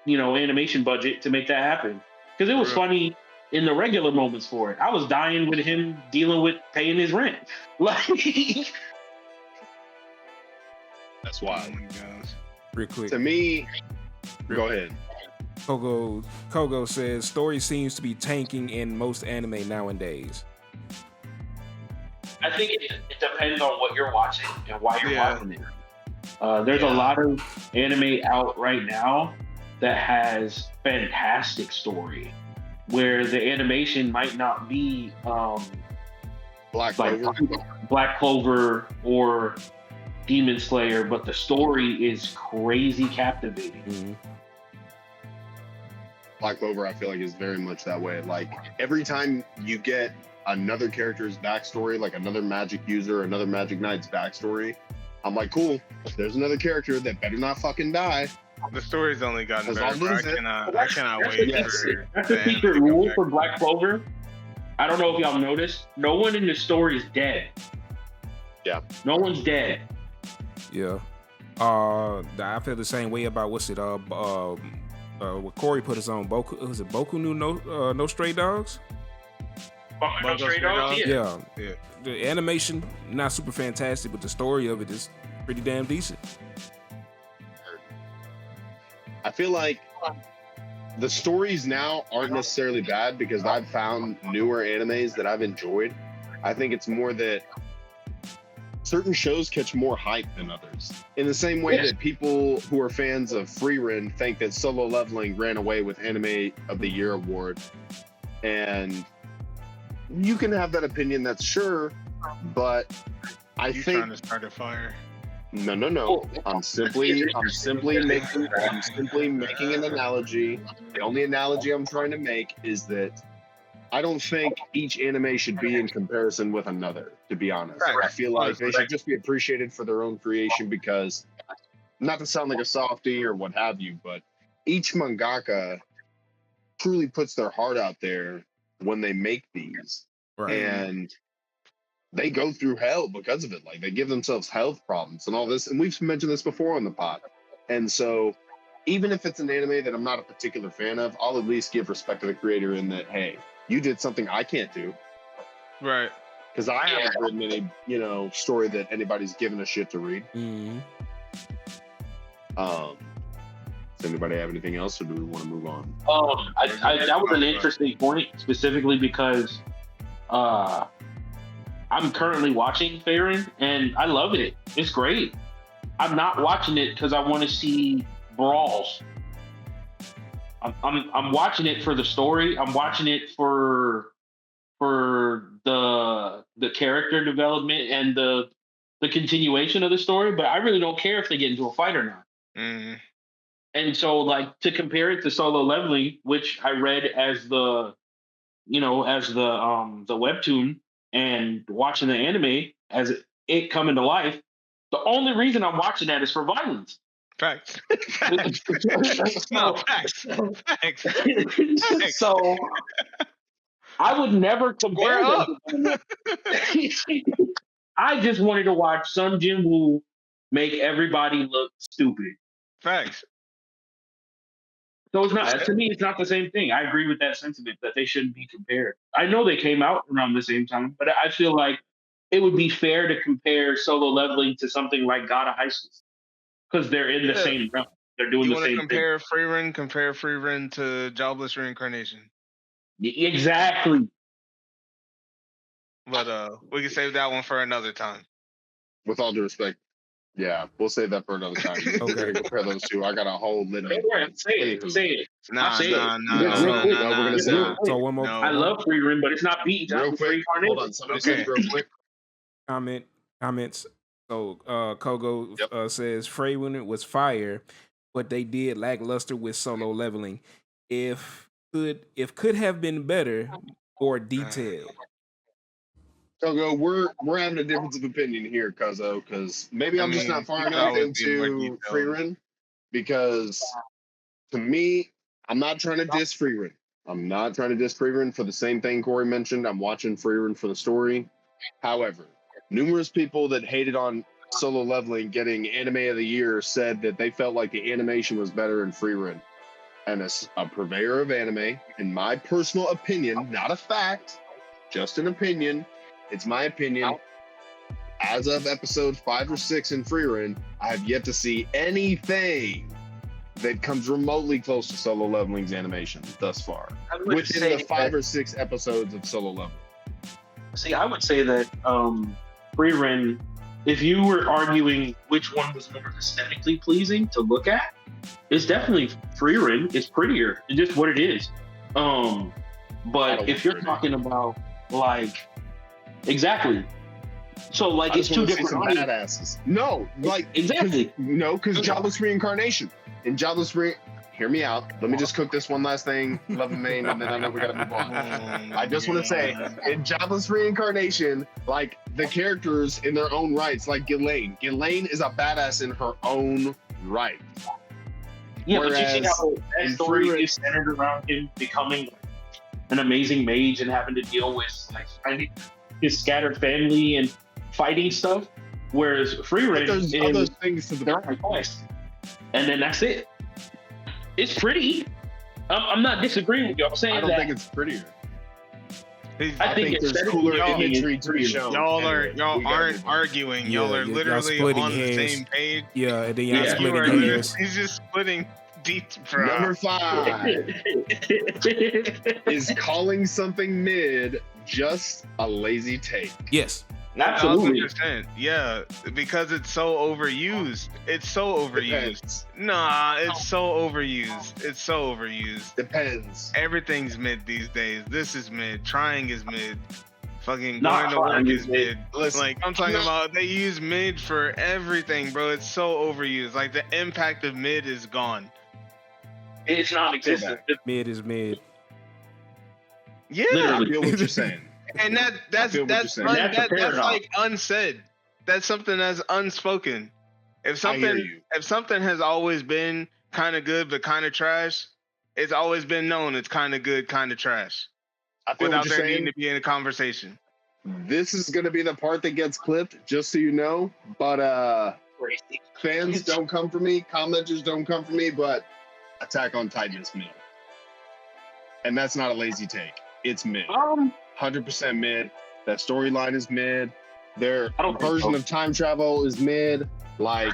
animation budget to make that happen. Because it was funny in the regular moments for it. I was dying with him dealing with paying his rent. Like that's wild. Oh my gosh. Real quick. To me, go ahead. Kogo says story seems to be tanking in most anime nowadays. I think it depends on what you're watching and why you're watching it. There's a lot of anime out right now that has fantastic story, where the animation might not be Black Clover or Demon Slayer, but the story is crazy captivating. Mm-hmm. Black Clover, I feel like, is very much that way. Like every time you get another character's backstory, like another magic user, another Magic Knight's backstory, I'm like, cool, there's another character that better not fucking die. The story's only gotten better. I cannot wait for that's the secret rule for Black Clover. I don't know if y'all noticed. No one in the story is dead. Yeah. No one's dead. Yeah. I feel the same way about what Corey put us on. Boku no Stray Dogs? No Stray Dogs? Yeah. The animation, not super fantastic, but the story of it is pretty damn decent. I feel like the stories now aren't necessarily bad because I've found newer animes that I've enjoyed. I think it's more that certain shows catch more hype than others. In the same way that people who are fans of Frieren think that Solo Leveling ran away with Anime of the Year award. And you can have that opinion, that's sure, but I think trying to start a fire. No. I'm simply making an analogy. The only analogy I'm trying to make is that I don't think each anime should be in comparison with another, to be honest. Right. I feel like they should just be appreciated for their own creation because, not to sound like a softie or what have you, but each mangaka truly puts their heart out there when they make these. Right. And they go through hell because of it. Like, they give themselves health problems and all this. And we've mentioned this before on the pod. And so even if it's an anime that I'm not a particular fan of, I'll at least give respect to the creator in that, hey, you did something I can't do. Right. Because I haven't written any, story that anybody's given a shit to read. Mm-hmm. Does anybody have anything else, or do we want to move on? That was an interesting point, specifically because I'm currently watching Frieren, and I love it. It's great. I'm not watching it because I want to see brawls. I'm watching it for the story. I'm watching it for the character development and the continuation of the story. But I really don't care if they get into a fight or not. Mm. And so, like, to compare it to Solo Leveling, which I read as the webtoon, and watching the anime as it coming to life, the only reason I'm watching that is for violence. Facts. No, facts. So I would never compare them. I just wanted to watch Sun Jin-woo make everybody look stupid. Facts. So it's not, to me, it's not the same thing. I agree with that sentiment that they shouldn't be compared. I know they came out around the same time, but I feel like it would be fair to compare Solo Leveling to something like God of High School because they're in the same realm. They're doing the same thing. Compare Frieren to Jobless Reincarnation. Exactly. But we can save that one for another time. With all due respect, yeah, we'll save that for another time. Okay, compare those two. I got a whole litany. Say it. No. We're gonna say it. So one more. I love Frieren, but it's not beating real quick. Hold on, somebody say real quick. Comments. So Kogo says Frieren was fire. but they did lackluster with Solo Leveling. If could have been better or detailed. So we're having a difference of opinion here, Cuzzo, because maybe I'm just not far could enough always be more into detailed. Freerun. Because to me, I'm not trying to diss Freerun. I'm not trying to diss Freerun for the same thing Corey mentioned. I'm watching Freerun for the story. However, numerous people that hated on Solo Leveling getting Anime of the Year said that they felt like the animation was better in Freerun. And as a purveyor of anime, in my personal opinion, not a fact, just an opinion, it's my opinion. As of episode 5 or 6 in Freerun, I have yet to see anything that comes remotely close to Solo Leveling's animation thus far. Within the 5 or 6 episodes of Solo Leveling. See, I would say that Freerun, if you were arguing which one was more aesthetically pleasing to look at, it's definitely Freerun. It's prettier. It's just what it is. But if you're talking about like exactly, so like it's two different badasses. No, like exactly. No, because Jobless Reincarnation. In Jobless hear me out. Let me just cook this one last thing, Love and Main, and then I know we gotta move on. I just want to say, in Jobless Reincarnation, like the characters in their own rights, like Ghislaine is a badass in her own right. Yeah, but you see how that story is centered around him becoming an amazing mage and having to deal with like finding his scattered family and fighting stuff, whereas Freerun there's other things to the quest, and then that's it. It's pretty. I'm not disagreeing with you. I'm saying I don't think it's prettier. I think there's cooler imagery to be shown. Y'all aren't arguing. Y'all are literally on the same page. Yeah, and then y'all splitting hairs. He's just splitting deep, bro. Number 5 is calling something mid just a lazy take. Yes. Absolutely. 100%. Yeah, because it's so overused. It's so overused. Nah, it's so overused. It's so overused. Depends. Everything's mid these days. This is mid. Trying is mid. Fucking going to work is mid. Listen, like I'm talking about, they use mid for everything, bro. It's so overused. Like the impact of mid is gone. It's non-existent. Mid is mid. Yeah, I feel what you're saying. And that's like unsaid. That's something that's unspoken. If something has always been kind of good but kind of trash, it's always been known it's kind of good, kind of trash. I feel without what you're there saying. needing to be in a conversation. This is going to be the part that gets clipped, just so you know. But fans don't come for me, commenters don't come for me, but Attack on Titan is mid. And that's not a lazy take. It's mid. 100% mid. That storyline is mid. Their version of time travel is mid. Like,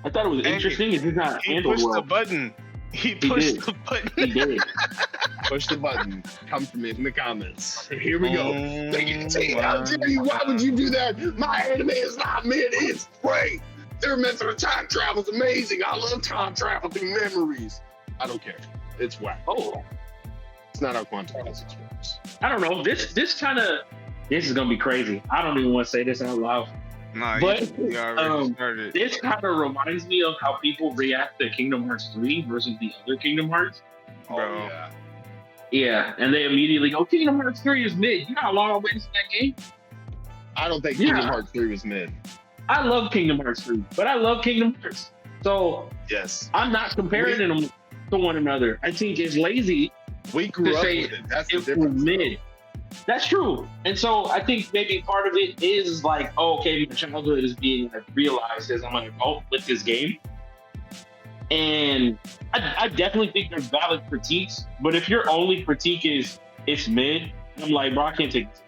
I thought it was interesting. It did not handle well. He pushed the button. He pushed the button. He did. Push the button. Come from it in the comments. Here we go. How dare you? Why would you do that? My anime is not mid. It's great. Their method of time travel is amazing. I love time travel through memories. I don't care. It's whack. Oh. It's not our quantum physics works. I don't know. This is gonna be crazy. I don't even want to say this out loud. Nah, but you already started. This kind of reminds me of how people react to Kingdom Hearts 3 versus the other Kingdom Hearts. Bro. Yeah, and they immediately go, Kingdom Hearts 3 is mid. You know how long I waited for that game? I don't think Kingdom Hearts 3 was mid. I love Kingdom Hearts 3, but I love Kingdom Hearts. So yes, I'm not comparing them to one another. I think it's lazy. We grew up with it. That's the difference. Mid. That's true. And so I think maybe part of it is like, oh, okay, my childhood is being realized as I'm an adult with this game. And I definitely think there's valid critiques, but if your only critique is it's mid, I'm like, bro, I can't take this.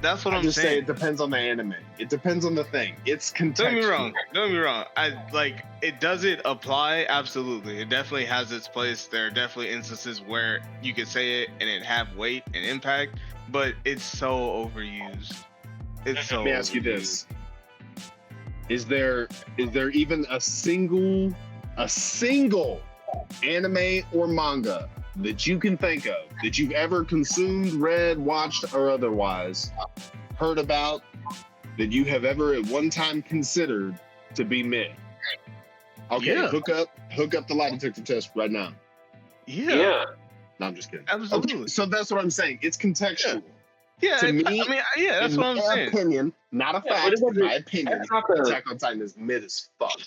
That's what I'm just saying. Say it depends on the anime. It depends on the thing. It's contextual. Don't get me wrong. Does it apply? Absolutely. It definitely has its place. There are definitely instances where you could say it and it have weight and impact, but it's so overused. Let me ask you this. Is there even a single anime or manga that you can think of that you've ever consumed, read, watched, or otherwise heard about that you have ever at one time considered to be mid? Okay, Yeah. hook up the lie detector test right now. Yeah. No, I'm just kidding. Absolutely. Okay, so that's what I'm saying. It's contextual. Yeah. To me, that's what I'm my saying. opinion, not a Yeah, but fact. it wasn't- My opinion. that's not the- Attack on Titan is mid as fuck.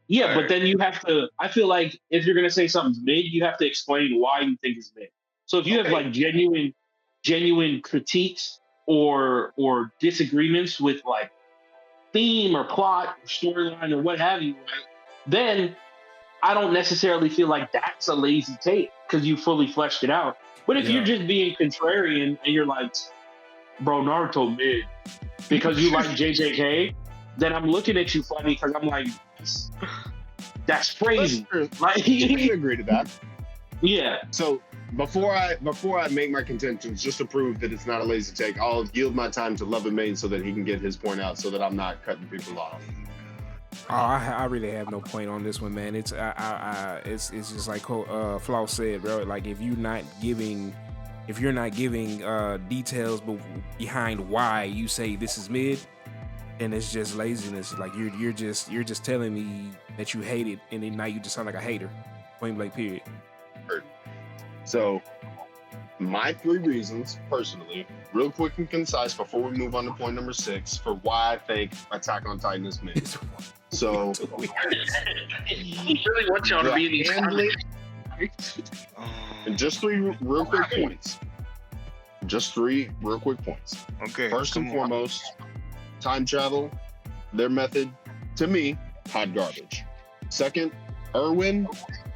Yeah, All but right. then you have to. I feel like if you're gonna say something's mid, you have to explain why you think it's mid. So if you have Okay. like genuine critiques or disagreements with like theme or plot or storyline or what have you, right? Then I don't necessarily feel like that's a lazy take because you fully fleshed it out. But if you're just being contrarian and you're like, bro, Naruto mid because you like JJK, then I'm looking at you funny because I'm like, that's crazy. Like, I can agree to that. yeah. So before I make my contentions, just to prove that it's not a lazy take, I'll yield my time to Love and Main so that he can get his point out, so that I'm not cutting people off. Oh, I really have no point on this one, man. It's just like Flaw said, bro. Like if you're not giving details behind why you say this is mid, then it's just laziness. Like you're just telling me that you hate it, and then now you just sound like a hater. Point blank, period. So my 3 reasons, personally, real quick and concise, before we move on to point number 6, for why I think Attack on Titan is mid. So He really wants y'all to be in these and just 3 real quick points. Just 3 real quick points. Okay. First and foremost, time travel, their method, to me, hot garbage. Second, Erwin,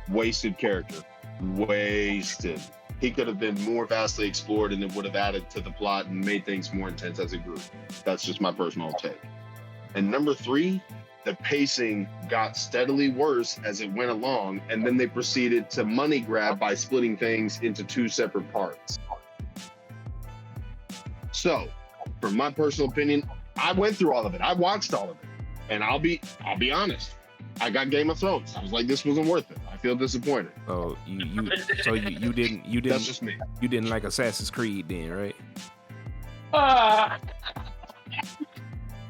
wasted character. Wasted. He could have been more vastly explored and it would have added to the plot and made things more intense as a group. That's just my personal take. And number 3, the pacing got steadily worse as it went along, and then they proceeded to money grab by splitting things into 2 separate parts. So, from my personal opinion, I went through all of it. I watched all of it. And I'll be honest. I got Game of Thrones. I was like, this wasn't worth it. I feel disappointed. Oh, you didn't That's just me. you didn't like Assassin's Creed then, right?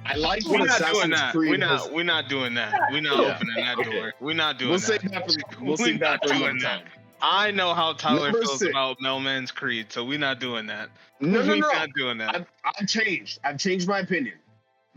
I like We're what not doing Assassin's that. Creed We're has. not doing that. We're not Yeah. opening that Okay. door. We're not doing We'll that. save that for we'll We're save that not for doing another that. time. I know how Tyler Number feels 6. about No Man's Creed, so we're not doing that. No. We're not doing that. I've changed. I've changed my opinion.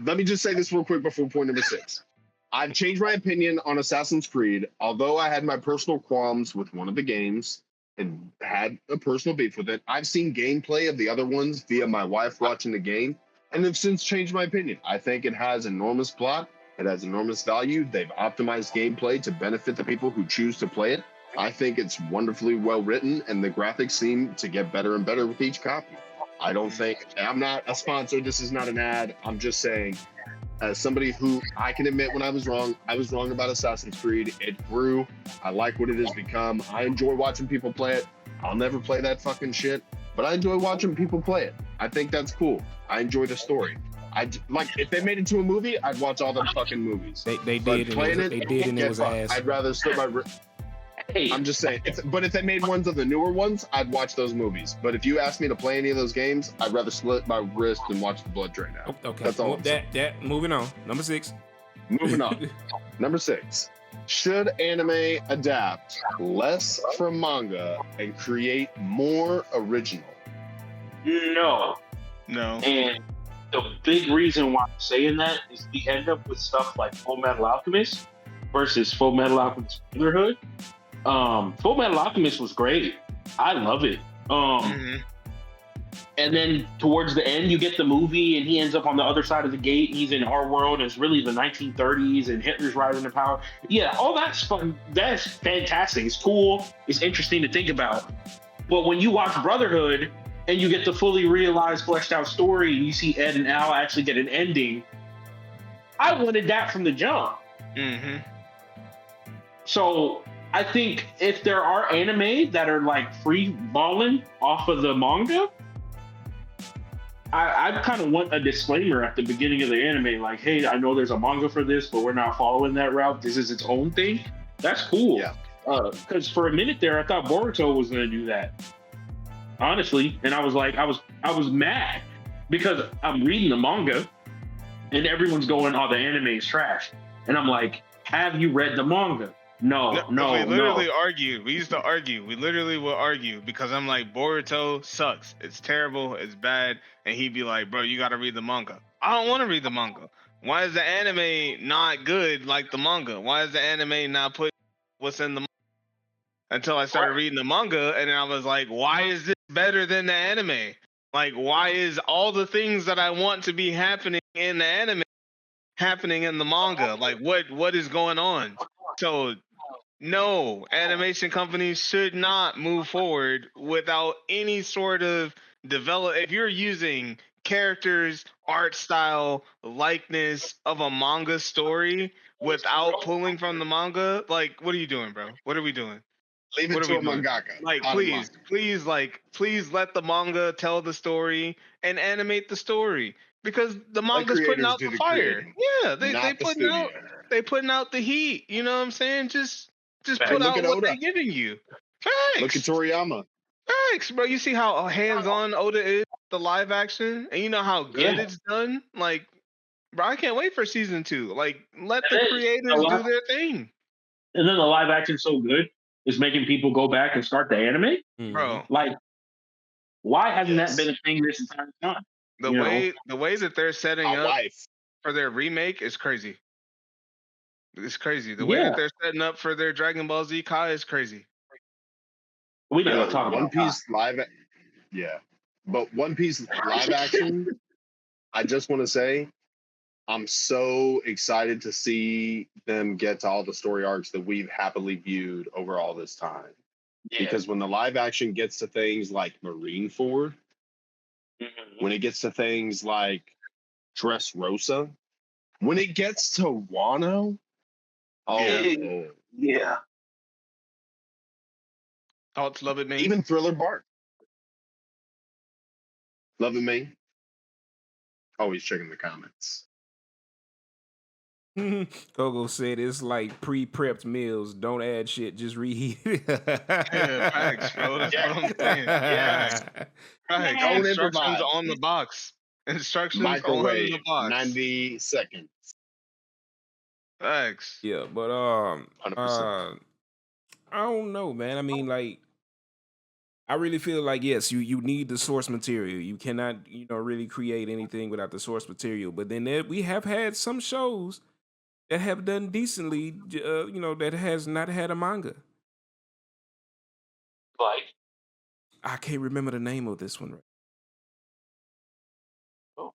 Let me just say this real quick before point number 6. I've changed my opinion on Assassin's Creed, although I had my personal qualms with one of the games and had a personal beef with it. I've seen gameplay of the other ones via my wife watching the game, and have since changed my opinion. I think it has enormous plot. It has enormous value. They've optimized gameplay to benefit the people who choose to play it. I think it's wonderfully well written, and the graphics seem to get better and better with each copy. I don't think, I'm not a sponsor, this is not an ad, I'm just saying, as somebody who I can admit when I was wrong about Assassin's Creed. It grew. I like what it has become. I enjoy watching people play it. I'll never play that fucking shit, but I enjoy watching people play it. I think that's cool. I enjoy the story. Like if they made it to a movie, I'd watch all them fucking movies. They did, and it was ass. I'd rather slip my. Hey, I'm just saying. But if they made ones of the newer ones, I'd watch those movies. But if you ask me to play any of those games, I'd rather slit my wrist than watch the blood drain out. Okay, That's all I'm saying. moving on. Number 6. Moving on. Number 6. Should anime adapt less from manga and create more original? no. No. And the big reason why I'm saying that is we end up with stuff like Full Metal Alchemist versus Full Metal Alchemist Brotherhood. Full Metal Alchemist was great. I love it. And then towards the end, you get the movie, and he ends up on the other side of the gate. He's in our world. It's really the 1930s, and Hitler's rising to power. Yeah, all that's fun. That's fantastic. It's cool. It's interesting to think about. But when you watch Brotherhood, and you get the fully realized, fleshed out story, and you see Ed and Al actually get an ending, I wanted that from the jump. So I think if there are anime that are like free balling off of the manga, I kind of want a disclaimer at the beginning of the anime, like, hey, I know there's a manga for this, but we're not following that route. This is its own thing. That's cool. Yeah. Because for a minute there, I thought Boruto was going to do that. Honestly, and I was like, I was mad because I'm reading the manga and everyone's going, oh, the anime is trash. And I'm like, have you read the manga? No. We literally argue. We used to argue. We literally would argue because I'm like, Boruto sucks. It's terrible. It's bad. And he'd be like, bro, you got to read the manga. I don't want to read the manga. Why is the anime not good like the manga? Why is the anime not put what's in the manga? Until I started reading the manga, and I was like, why is this better than the anime? Like, why is all the things that I want to be happening in the anime happening in the manga? Like, what is going on? So, no, animation companies should not move forward without any sort of develop. If you're using characters, art style, likeness of a manga story without pulling from the manga, like, what are you doing, bro? What are we doing? Leave it to a mangaka. Like, please let the manga tell the story and animate the story because the manga's putting out the fire. Yeah, they putting out the heat. You know what I'm saying? Just put out what they're giving you. Facts. Look at Toriyama. Facts, bro. You see how hands-on Oda is the live action, and you know how good it's done. Like, bro, I can't wait for season 2. Like, let the creators do their thing. And then the live action's so good, it's making people go back and start the anime. Bro, like, why hasn't that been a thing this entire time? The way that they're setting up for their remake is crazy. It's crazy. The way that they're setting up for their Dragon Ball Z Kai is crazy. We gotta talk about One Piece live. Yeah, but One Piece live action. I just want to say, I'm so excited to see them get to all the story arcs that we've happily viewed over all this time. Yeah. Because when the live action gets to things like Marineford, when it gets to things like Dressrosa, when it gets to Wano, Thoughts, Love It Main? Even Thriller Bark. Love It Main. Always checking the comments. Gogo said it's like pre-prepped meals. Don't add shit, just reheat it. Yeah, facts, bro. That's what I'm saying. Yeah. Facts. Don't Instructions on the box. Instructions Microwave, on the box. 90 seconds. Facts. Yeah, but 100%. I don't know, man. I mean, like, I really feel like yes, you need the source material. You cannot, really create anything without the source material. But then we have had some shows that have done decently, that has not had a manga. Like, I can't remember the name of this one. Oh,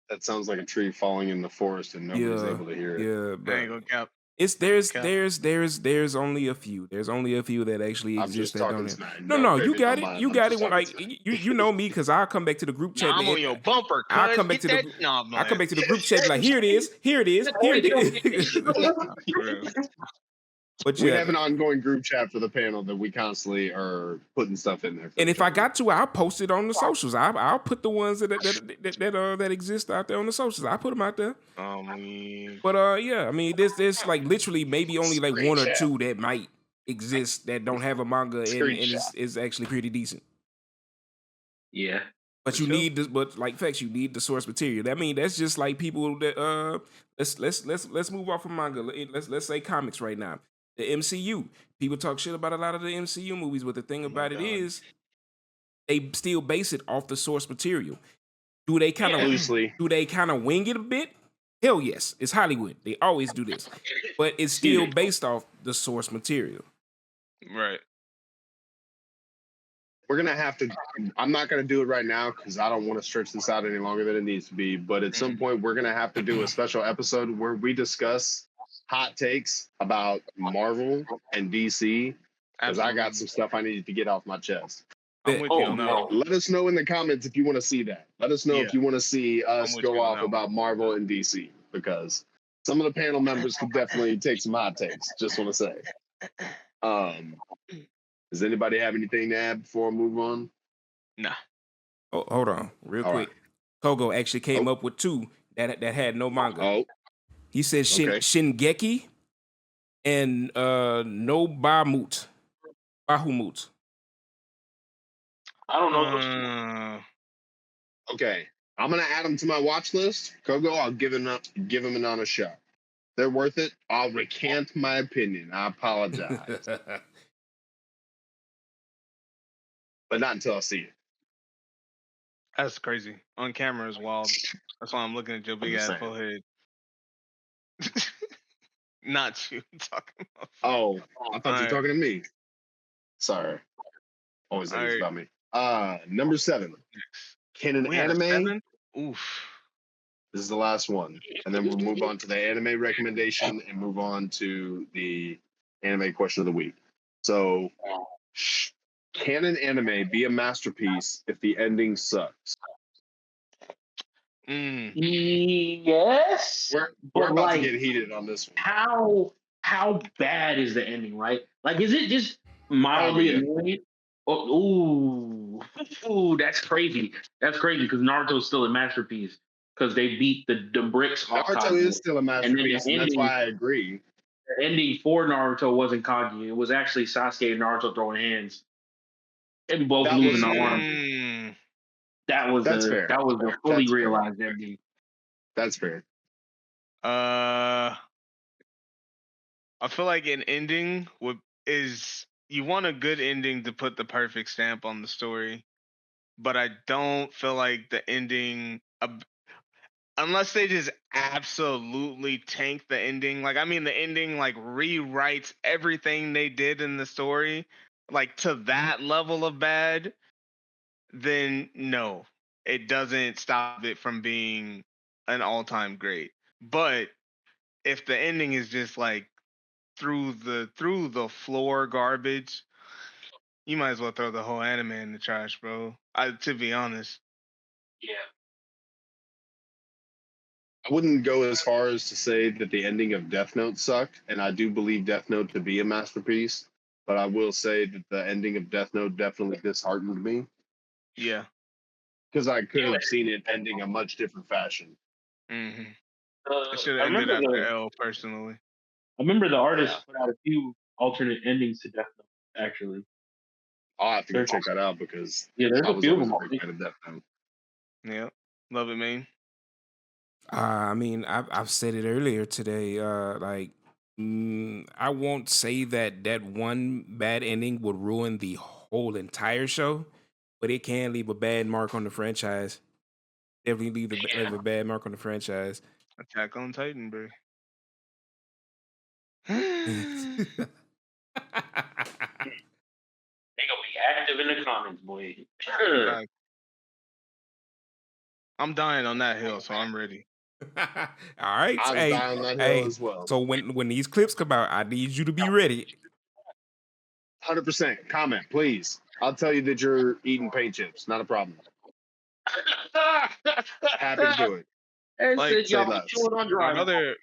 that sounds like a tree falling in the forest and nobody's able to hear it. Yeah, but I ain't gonna cap. It's there's only a few. There's only a few that actually exist that don't. No, you got it. You got it. When, like you know me, because I'll come back to the group chat. I'm on your bumper. I'll come back to the. I'll come back to the group chat. Like here it is. Here it is. Here it is. But we have an ongoing group chat for the panel that we constantly are putting stuff in there. And if I got to, I'll post it on the socials. I'll put the ones that exist out there on the socials. I'll put them out there. But yeah, I mean, there's like literally maybe only like one or two that might exist that don't have a manga and is actually pretty decent. Yeah. But you need you need the source material. I mean, that's just like people that let's move off of manga. Let's say comics right now. The MCU. People talk shit about a lot of the MCU movies, but the thing about it is they still base it off the source material. Do they kind of wing it a bit? Hell yes. It's Hollywood. They always do this. But it's still based off the source material. Right. We're going to have to, I'm not going to do it right now because I don't want to stretch this out any longer than it needs to be. But at some point, we're going to have to do a special episode where we discuss hot takes about Marvel and DC because I got some stuff I needed to get off my chest. I'm with you on that. Let us know in the comments if you want to see that. Let us know if you want to see us go off about Marvel and DC because some of the panel members could definitely take some hot takes. Just want to say. Does anybody have anything to add before I move on? Nah. Oh, hold on, real quick. Right. Kogo actually came up with two that had no manga. He said Shingeki and no Bahumut. I don't know. Okay, I'm gonna add them to my watch list. Kogo, I'll give him another shot. they're worth it. I'll recant my opinion. I apologize, but not until I see it. That's crazy. On camera is wild. That's why I'm looking at your I'm big just ass saying. forehead. Not you talking about. Oh, I thought you were Alright. talking to me. Sorry. Always think it's Alright. about me. Number 7. Can an We had a anime? 7? Oof. This is the last one, and then we'll move on to the anime recommendation and move on to the anime question of the week. So, can an anime be a masterpiece if the ending sucks? Yes, We're but about to like, get heated on this one. how bad is the ending? Right? Like, is it just Probably, mildly yeah. annoying? Ooh, that's crazy. That's crazy because Naruto's still a masterpiece because they beat the bricks off Naruto is Kaguya. still a And then masterpiece, and that's why I agree. the ending for Naruto wasn't Kaguya. It was actually Sasuke and Naruto throwing hands and both That was losing the fair. arm. Mm, That's fair. That was the fully That's fair. realized ending. That's fair. I feel like an ending is you want a good ending to put the perfect stamp on the story, but I don't feel like the ending unless they just absolutely tank the ending. Like I mean the ending like rewrites everything they did in the story like to that level of bad, then no. It doesn't stop it from being an all-time great. But if the ending is just like through the floor garbage, you might as well throw the whole anime in the trash, bro. To be honest. Yeah. I wouldn't go as far as to say that the ending of Death Note sucked, and I do believe Death Note to be a masterpiece. But I will say that the ending of Death Note definitely disheartened me Yeah. because I could have seen it ending a much different fashion. Mm-hmm. It should I have ended remember after L, personally. the artist Yeah, put out a few alternate endings to Death Note. Actually, I'll have to go there's, check that out because there's I a was few of always a them. big fan of Death Note. Yeah. Love it, man. I mean, I've said it earlier today. I won't say that one bad ending would ruin the whole entire show, but it can leave a bad mark on the franchise. Definitely leave a bad mark on the franchise. Attack on Titan, bro. They gonna be active in the comments, boy. Fact. I'm dying on that hill, so I'm ready. All right, I was dying on that hill as well. So when these clips come out, I need you to be ready. 100% comment, please. I'll tell you that you're eating paint chips. Not a problem. Happy to do it. And Like, said, Say y'all less. chewing on dry.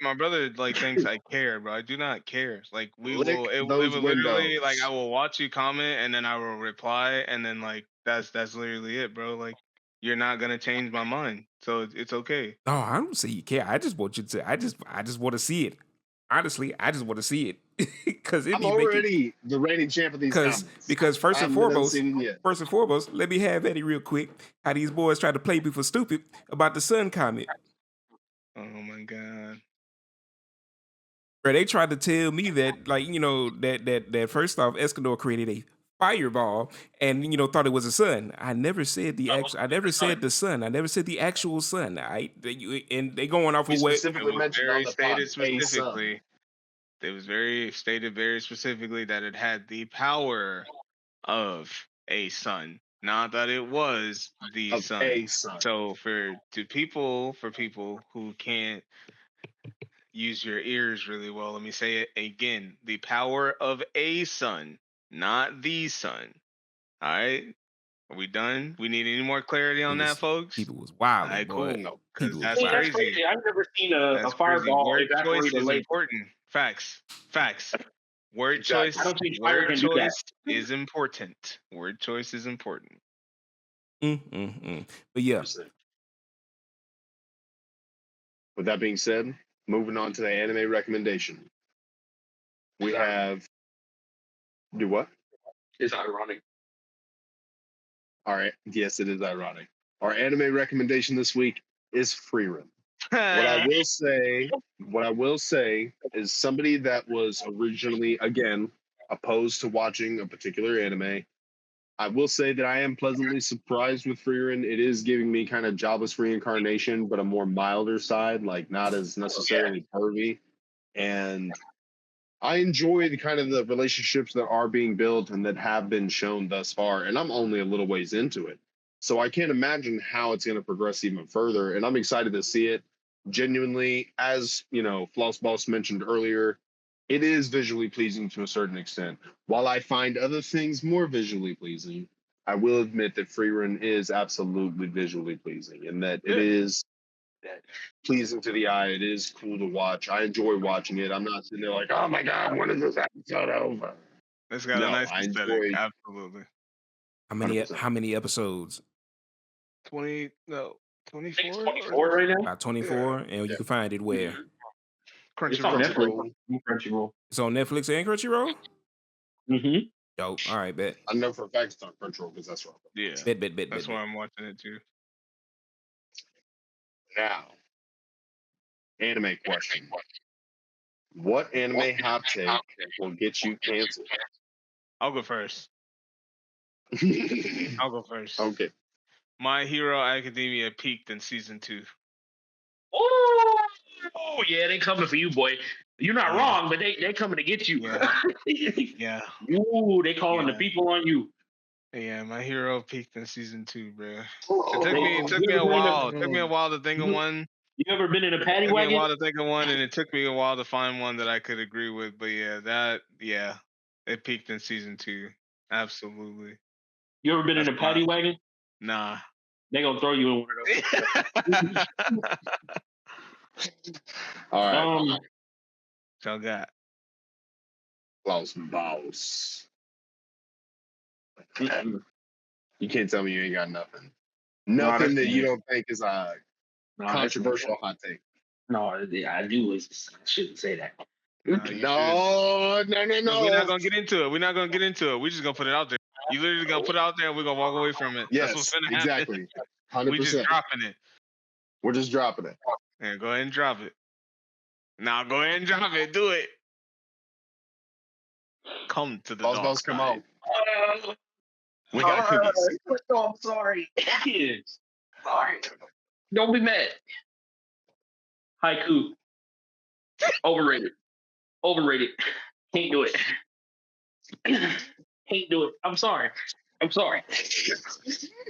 my brother like thinks I care, bro. I do not care. Like we Lick will it those will literally like I windows. will watch you comment and then I will reply and then like that's literally it, bro. Like you're not gonna change my mind. So it's okay. No, I don't say you care. I just want you to. I just want to see it. Honestly, I just want to see it because it I'm be making already the reigning champ of these comments. because I haven't been unseated yet. let me have Eddie real quick. How these boys try to play me for stupid about the sun comment. Oh my god. Bro, they tried to tell me that, like, that first off, Escanor created a fireball and thought it was a sun. I never said the actual. I never said the sun. I never said the actual sun. And they going off You of what. It specifically was mentioned on very the pod, stated a son. specifically. It was very stated very specifically that it had the power of a sun, not that it was the Of sun. a son. So for people who can't use your ears really well, let me say it again: the power of a sun, not the sun. All right, are we done? We need any more clarity on that, folks? People was All wilding, right, boy. cool. Because People was that's Hey, that's wilding. crazy. crazy. I've never seen a That's crazy. fireball Word choice evaporate a is lake. important. Facts. Facts. Word Exactly. I choice. don't think fire Word can do that. choice is important. Word choice is important. But yeah, 100%. With that being said, moving on to the anime recommendation. We have. Do what? It's ironic. All right. Yes, it is ironic. Our anime recommendation this week is Free Run. what I will say is somebody that was originally, again, opposed to watching a particular anime. I will say that I am pleasantly surprised with Frieren. It is giving me kind of jobless reincarnation, but a more milder side, like not as necessarily pervy. And I enjoy the kind of the relationships that are being built and that have been shown thus far. And I'm only a little ways into it. So I can't imagine how it's going to progress even further. And I'm excited to see it. Genuinely, as you know, Floss Boss mentioned earlier, it is visually pleasing to a certain extent. While I find other things more visually pleasing, I will admit that Freerun is absolutely visually pleasing and that it is pleasing to the eye. It is cool to watch. I enjoy watching it. I'm not sitting there like, oh my God, when is this episode over? It's got a No, nice I aesthetic. enjoy Absolutely. 100%. How many episodes? 20, no, 24? 24 right now. About 24, and you can find it where? It's on Crunchyroll. Crunchyroll. It's on Netflix and Crunchyroll? Mm-hmm. Dope. All right, bet. I know for a fact it's on Crunchyroll because that's wrong. Yeah. Bet. That's why I'm watching it too. Now, anime question. What anime hot take will get you canceled? I'll go first. I'll go first. Okay. My Hero Academia peaked in season 2. Oh yeah, they coming for you, boy. You're not Yeah. wrong, but they coming to get you. Yeah. Ooh, they calling the Yeah. people on you. Yeah, My Hero peaked in season 2, bro. Oh, It took me a while. It took me a while to think of one. You ever been in a paddy It took me a wagon? while to think of one, and it took me a while to find one that I could agree with. But it peaked in season 2. Absolutely. You ever been in a paddy wagon? Nah. They gonna throw you in one of those. all right. So got. Klaus Boss. You can't tell me you ain't got nothing. Nothing that you don't think is a controversial hot take. No, I do. I shouldn't say that. No. No. We're not gonna get into it. We're just gonna put it out there. You literally gonna put it out there, and we're gonna walk away from it. Yes, that's what's gonna exactly. happen. 100%. We just dropping it. We're just dropping it. Yeah, go ahead and drop it. Now go ahead and drop it. Do it. Come to the dark side. Come on. We got cookies. Oh, I'm sorry. Sorry. Don't be mad. Haiku. Overrated. Can't do it. Can't do it. I'm sorry.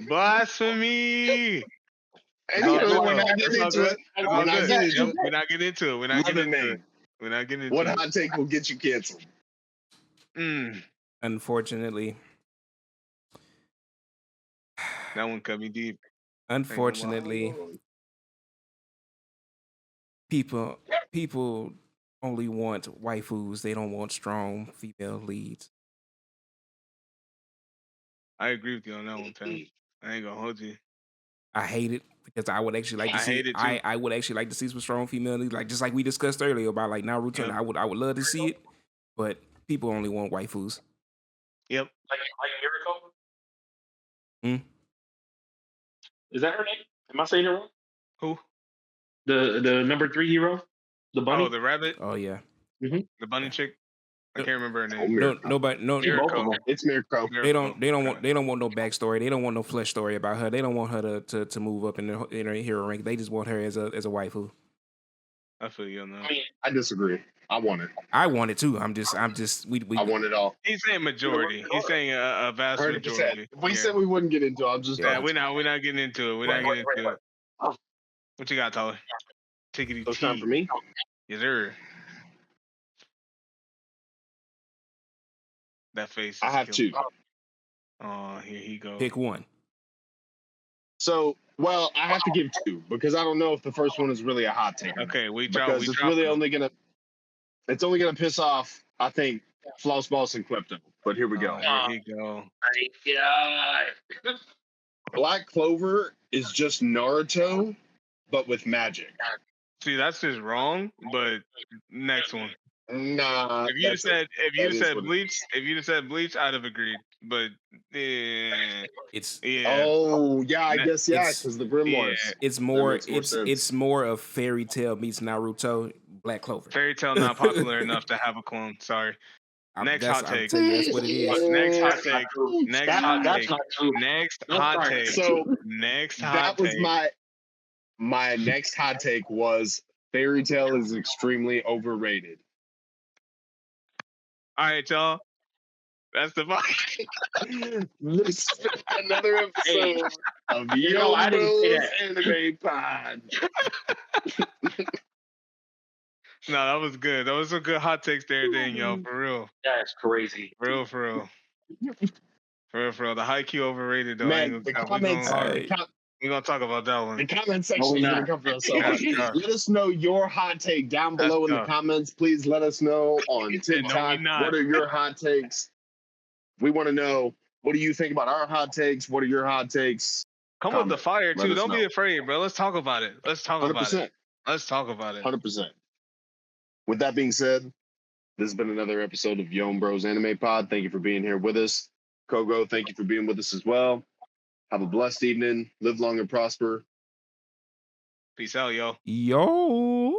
Blasphemy. We're not getting into it. We're not getting into it. What hot take will get you canceled? Unfortunately. That one cut me deep. Unfortunately, people only want waifus. They don't want strong female leads. I agree with you on that one, Tim. I ain't gonna hold you. I hate it because I would actually like to see. I would actually like to see some strong female leads, like just like we discussed earlier about like Naruto. Yeah. I would love to see it, but people only want waifus. Yep. Like Miracle. Is that her name? Am I saying it wrong? Who? The number 3 hero, the bunny. Oh, the rabbit. Oh yeah. Mm-hmm. The bunny chick. I can't remember her name. Nobody. It's Miracle. They don't want no backstory. They don't want no flesh story about her. They don't want her to move up in her hero rank. They just want her as a waifu. I feel you on that. I mean, I disagree. I want it. I want it too. I'm just. We. I want it all. He's saying majority. He's saying a vast 100%. Majority. We said we wouldn't get into it. I'm just. Yeah, we're not getting into it. We're not getting into it. What you got, Tyler? Tickety It's time for me. Yes, sir. That face. I have 2. Oh, here he goes. Pick one. So, well, I have to give 2 because I don't know if the first one is really a hot take. Okay, because it's really only gonna piss off, I think, Floss Boss and Klepto. But here we go. Here he go. Black Clover is just Naruto, but with magic. See, that's just wrong. But next one. Nah, If you'd said Bleach. if you'd said Bleach, I'd have agreed. But It's Oh yeah, I guess it's- because the grimoires. it's That more makes more sense. it's more of Fairy Tail meets Naruto, Black Clover. Fairy Tail not popular enough to have a clone. Sorry. Next hot I'm take. telling you, that's what it is. Next hot That's not take. true. Next hot That's take. not true. Next That's hot right. take. So Next hot that was take. my next hot take was Fairy Tail is extremely overrated. All right, y'all. That's the This has been another episode of You know, I didn't say Bros that. Anime Pod. No, that was good. That was some good hot takes there, then, yo. For real. That's crazy. For real. For real. The Haikyuu overrated though. Man, the comments, We're gonna talk about that one. the comment section is gonna come for us so hard. Let us know your hot take down below in the comments. Please let us know on TikTok. What are your hot takes? We want to know, what do you think about our hot takes? What are your hot takes? Come with the fire too. Don't be afraid, bro. Let's talk about it. 100%. Let's talk about it. 100%. With that being said, this has been another episode of Young Bros Anime Pod. Thank you for being here with us. Kogo, thank you for being with us as well. Have a blessed evening. Live long and prosper. Peace out, yo. Yo.